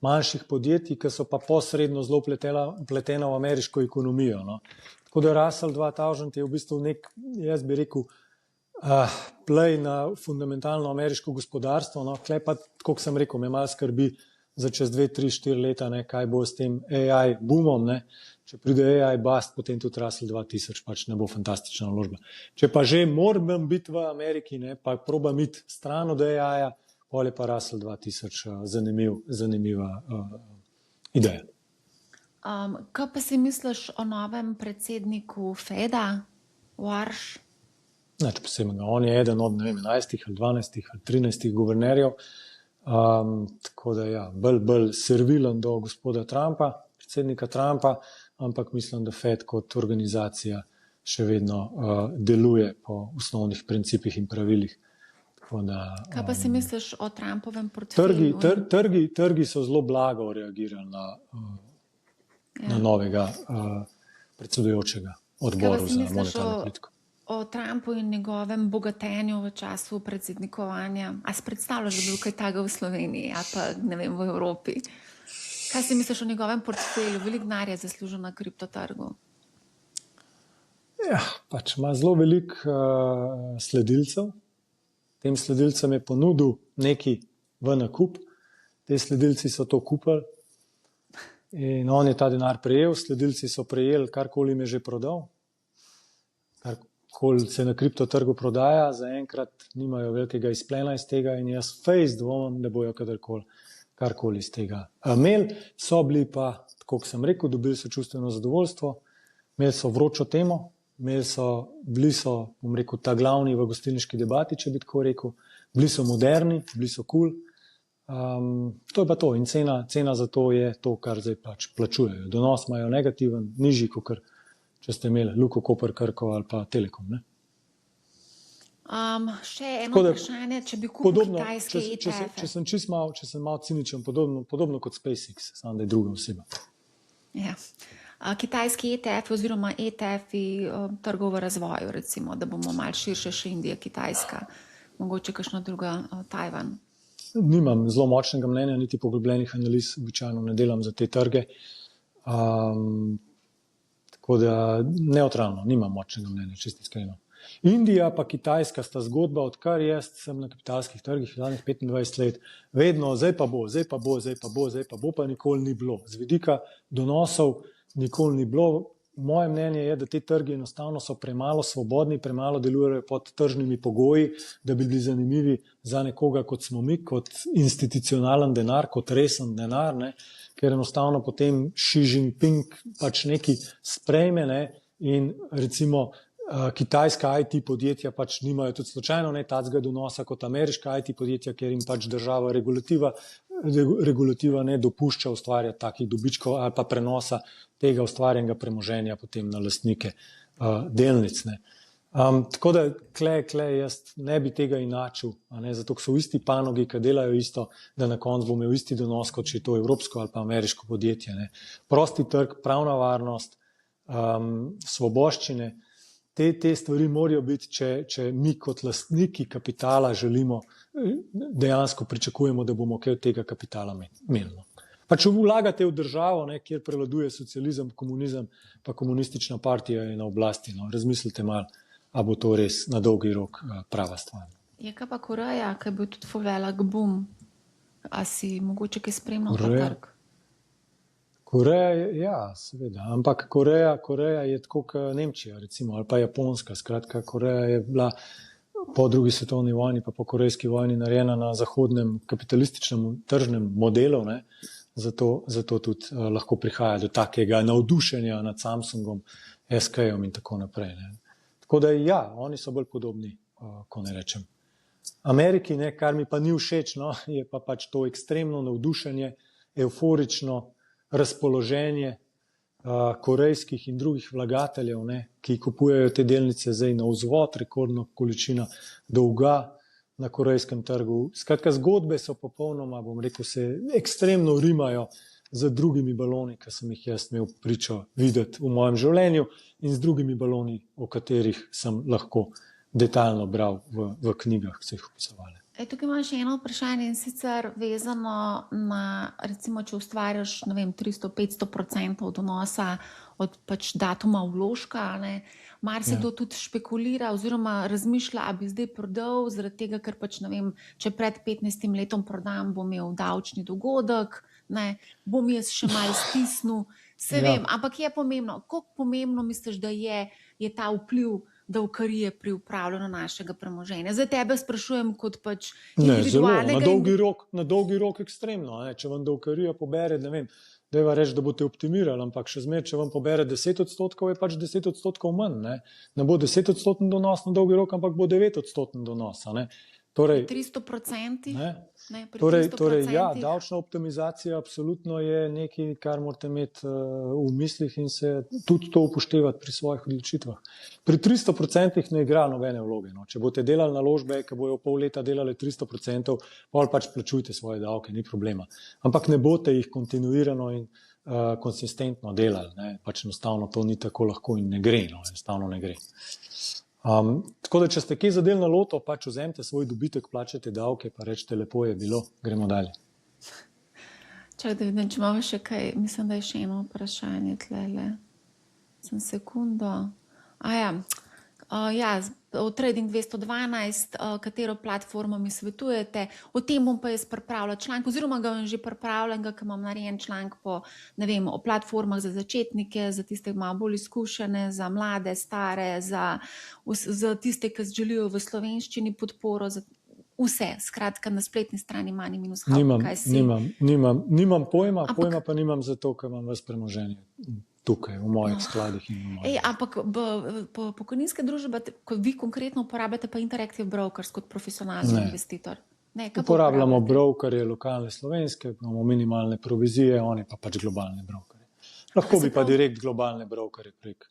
manjših podjetij, ki so pa posredno zelo vpletena v ameriško ekonomijo. No. Tako da Russell 2000 je v bistvu jaz bi rekel, play na fundamentalno ameriško gospodarstvo, no, tle pa, kot sem rekel, me malo skrbi za čez 2, 3, 4 leta, ne, kaj bo s tem AI boomom, ne. Če pride AI bust, potem tudi Russell 2000 pač ne bo fantastična naložba. Če pa že moram biti v Ameriki, ne, pa probam iti stran od AI-ja, pol je pa Russell 2000 zanimiva ideja.
Kaj pa si misliš o novem predsedniku Feda, Warsh?
Nič posebnega. On je eden od 11 ali 12 ali 13 guvernerjev, tako da ja, bolj servilen do gospoda Trumpa, predsednika Trumpa, ampak mislim, da Fed kot organizacija še vedno deluje po osnovnih principih in pravilih.
Kaj pa si misliš o Trumpovem portfelju?
Trgi so zelo blago reagirali na novega predsedujočega odboru za monetarno politiko.
O Trumpu in njegovem bogatenju v času predsednikovanja. A si predstavljaš, da bi bil kaj takega v Sloveniji, a pa ne vem, v Evropi? Kaj si misliš o njegovem portfelju? Veliko denarja zaslužil na kriptotrgu.
Ja, pač ima zelo veliko sledilcev. Tem sledilcem je ponudil nekaj v nakup. Te sledilci so to kupili in on je ta denar prejel. Sledilci so prejeli, karkoli jim je že prodal. Karkoli se na kriptotrgu prodaja, zaenkrat nimajo velikega izplena iz tega in jaz fejst dvomim, da bojo karkoli iz tega imeli. So bili pa, tako kot sem rekel, dobili so čustveno zadovoljstvo, imeli so vročo temo, bili so, bom rekel, ta glavni v gostilniški debati, če bi tako rekel, bili so moderni, bili so kul. To je pa to in cena za to je to, kar zdaj pač plačujejo. Donos imajo negativen, nižji, kot če ste imeli Luko, Koper, Krko ali pa Telekom. Ne?
Še eno vprašanje, če bi kupil kitajske ETF.
Če sem malo ciničen, podobno kot SpaceX, samo da je druga oseba.
Ja. Kitajski ETF oziroma ETF-i trgov v razvoju, recimo, da bomo malo širše še Indija, Kitajska, mogoče kakšna druga Tajvan.
Nimam zelo močnega mnenja, niti poglobljenih analiz, običajno ne delam za te trge. Tako da neutralno, nimam močnega mnenja, čisto iskreno. Indija pa Kitajska sta zgodba, odkar jaz sem na kapitalskih trgih zadnjih 25 let, vedno zdaj pa bo, pa nikoli ni bilo. Z vidika donosov nikoli ni bilo. Moje mnenje je, da te trgi enostavno so premalo svobodni, premalo delujejo pod tržnimi pogoji, da bi bili zanimivi za nekoga, kot smo mi, kot institucionalen denar, kot resen denar, ne? Ker enostavno potem Xi Jinping pač neki sprejme, ne? In recimo kitajska IT podjetja pač nimajo tudi slučajno tacga donosa kot ameriška IT podjetja, ker jim pač država regulativa ne dopušča ustvarjati takih dobičkov ali pa prenosa tega ustvarjenega premoženja potem na lastnike delnic. Ne. Tako da kle jaz ne bi tega inačil, zato so v isti panogi, ki delajo isto, da na koncu bo imel isti donos, kot če je to evropsko ali pa ameriško podjetje. Ne. Prosti trg, pravna varnost, svoboščine, te stvari morajo biti, če mi kot lastniki kapitala želimo, dejansko pričakujemo, da bomo kaj od tega kapitala imeli. Pa če vlagate v državo, kjer prevladuje socializem, komunizem, pa komunistična partija je na oblasti, razmislite malo, a bo to res na dolgi rok prava stvar.
Je kaj pa Koreja, ki je bil tudi velik boom? A si mogoče kaj spremljal ta trg?
Koreja, ja, seveda, ampak Koreja je tako kot Nemčija, recimo, ali pa Japonska. Skratka, Koreja je bila po drugi svetovni vojni, pa po korejski vojni narejena na zahodnem kapitalističnem tržnem modelu, ne? Zato tudi lahko prihaja do takega navdušenja nad Samsungom, SK-jem in tako naprej. Ne? Tako da ja, oni so bolj podobni, ko ne rečem. Ameriki, ne, kar mi pa ni všeč, je pa pač to ekstremno navdušenje, euforično razpoloženje korejskih in drugih vlagateljev, ne, ki kupujejo te delnice zdaj na vzvod, rekordno količina dolga na korejskem trgu. Skratka, zgodbe so popolnoma, bom rekel, se ekstremno rimajo z drugimi baloni, ki sem jih jaz imel pričo videti v mojem življenju in z drugimi baloni, o katerih sem lahko detaljno bral v knjigah, ki so jih opisovali.
Tukaj imam še eno vprašanje in sicer vezano na, recimo, če ustvarjaš, 300-500% donosa od pač datuma vložka, marsikdo tudi špekulira oziroma razmišlja, a bi zdaj prodal, zaradi tega, ker pač, če pred 15 letom prodam, bom imel davčni dogodek, bom jaz še malo stisnil, vem, ampak je pomembno. Koliko pomembno misliš, da je ta vpliv davkarije pri upravljanju našega premoženja? Zdaj tebe sprašujem kot pač individualnega.
Na dolgi rok ekstremno. Če vam davkarija pobere, ne vem, dajva reči, da boste optimirali, ampak še zmeraj, če vam pobere 10%, je pač 10% manj. Ne bo 10% donos na dolgi rok, ampak bo 9% donos. Torej,
300%?
Torej, ja, davčna optimizacija absolutno je nekaj, kar morate imeti v mislih in se tudi to upoštevati pri svojih odločitvah. Pri 300% ne igra nobene vloge. Če boste delali naložbe, ki bojo pol leta delali 300%, pol pač plačujte svoje davke, ni problema. Ampak ne boste jih kontinuirano in konsistentno delali. Pač enostavno to ni tako lahko in ne gre. Enostavno ne gre. Tako da, če ste kje zadeli na loto, pač vzemite svoj dobitek, plačate davke, pa rečete, lepo je bilo, gremo dalje.
Čakaj, da vidim, če imamo še kaj, mislim, da je še eno vprašanje tlele. Sem sekundo. O Trading 212, katero platformo mi svetujete. O tem bom pa jaz pripravila članek, oziroma ga vam že pripravljenega, ker imam narejen članek o platformah za začetnike, za tiste, ki malo bolj izkušene, za mlade, stare, za tiste, ki želijo v slovenščini podporo, vse, skratka na spletni strani Money-House, kaj si?
Nimam pojma, pojma pa nimam zato, ker imam vas premoženje tukaj, v mojih skladih in v mojih.
Ampak pokojninske družbe, ko vi konkretno uporabljate pa Interactive Brokers kot profesionalni investitor? Ne,
uporabljamo brokerje lokalne slovenske, imamo minimalne provizije, oni pa pač globalne brokerje. Lahko bi pa direkt globalne brokerje prek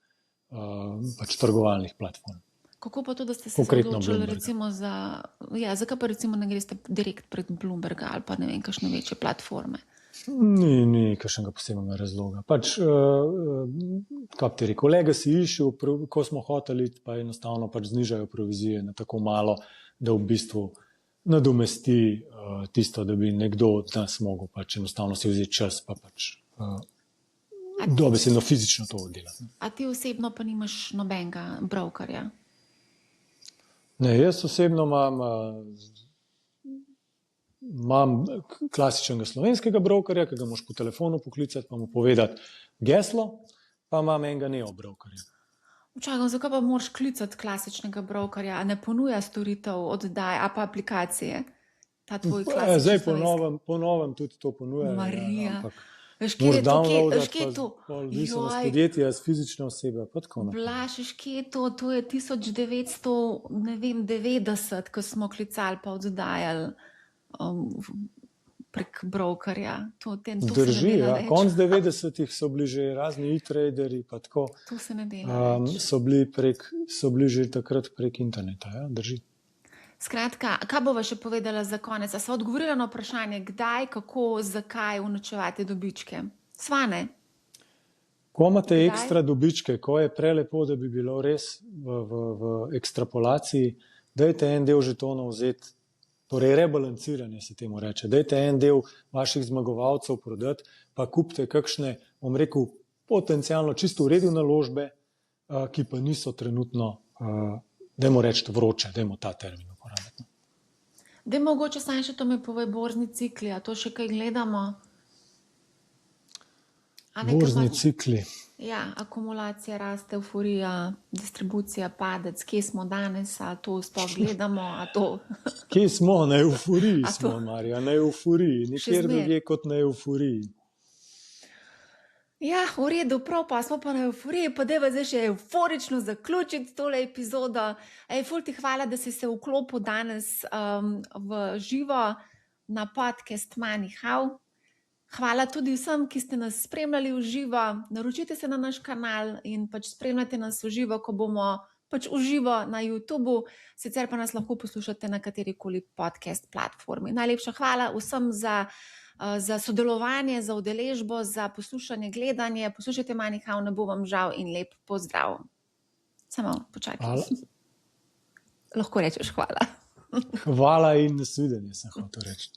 pač trgovalnih platform.
Kako pa to, da ste se odločili recimo zakaj pa recimo ne greste direkt prek Bloomberga ali pa ne vem, kakšne večje platforme?
Ni kakšnega posebnega razloga. Pač, kaj ti rekel, legacy issue, ko smo hoteli, pa enostavno pač znižajo provizije na tako malo, da v bistvu nadomesti tisto, da bi nekdo od nas mogel pač enostavno si vzeti čas, pa pač dobesedno fizično to oddelati.
A ti osebno pa nimaš nobenega brokerja?
Ne, jaz osebno imam klasičnega slovenskega brokerja, ki ga moš po telefonu poklicati, pa mu povedati geslo, pa imam enega neobrokerja.
Čakam, zakaj pa moraš klicati klasičnega brokerja, a ne ponuja storitev oddaj, a pa aplikacije? Ta tvoj klasični
zdaj po novem tudi to ponuja.
Marija,
moraš downloadati, pa odvisno s podjetja, s fizične osebe, pa tako naprej.
Blaž, kje je to? To je 1990, ko smo klicali pa oddajali prek brokerja.
Drži, konc 90-ih so bili že razni e-traderji, pa tako.
To se ne dela več.
So bili že takrat prek interneta, ja, drži.
Skratka, kaj bova še povedala za konec? A sva odgovorila na vprašanje, kdaj, kako, zakaj unovčevati dobičke? Sva, ne?
Ko imate ekstra dobičke, ko je prelepo, da bi bilo res v ekstrapolaciji, dajte en del žetonov vzeti, torej rebalanciranje se temu reče, dajte en del vaših zmagovalcev prodati, pa kupite kakšne, bom rekel, potencialno čisto v redu naložbe, ki pa niso trenutno, dajmo reči, vroče, dajmo ta termin uporabiti.
Daj mogoče saj še to mi povej, borzni cikli, a to še kaj gledamo?
Borzni cikli.
Ja, akumulacija raste, euforija, distribucija, padec, kje smo danes, a to sploh gledamo, a to...
Kje smo? Na euforiji smo, Marja, na euforiji, nikjer drugje kot na euforiji.
Ja, v redu, prav pa smo pa na euforiji, pa dajva zdaj še euforično zaključiti tole epizodo. Ful ti hvala, da si se vklopil danes v živo na podcast Money-How. Hvala tudi vsem, ki ste nas spremljali v živo. Naročite se na naš kanal in pač spremljate nas v živo, ko bomo pač v živo na YouTubu. Sicer pa nas lahko poslušate na katerikoli podcast platformi. Najlepša hvala vsem za sodelovanje, za udeležbo, za poslušanje, gledanje. Poslušajte Money-How, ne bo vam žal in lep pozdrav. Samo počakaj. Lahko rečeš hvala.
Hvala in nasvidenje, sem hotel reči.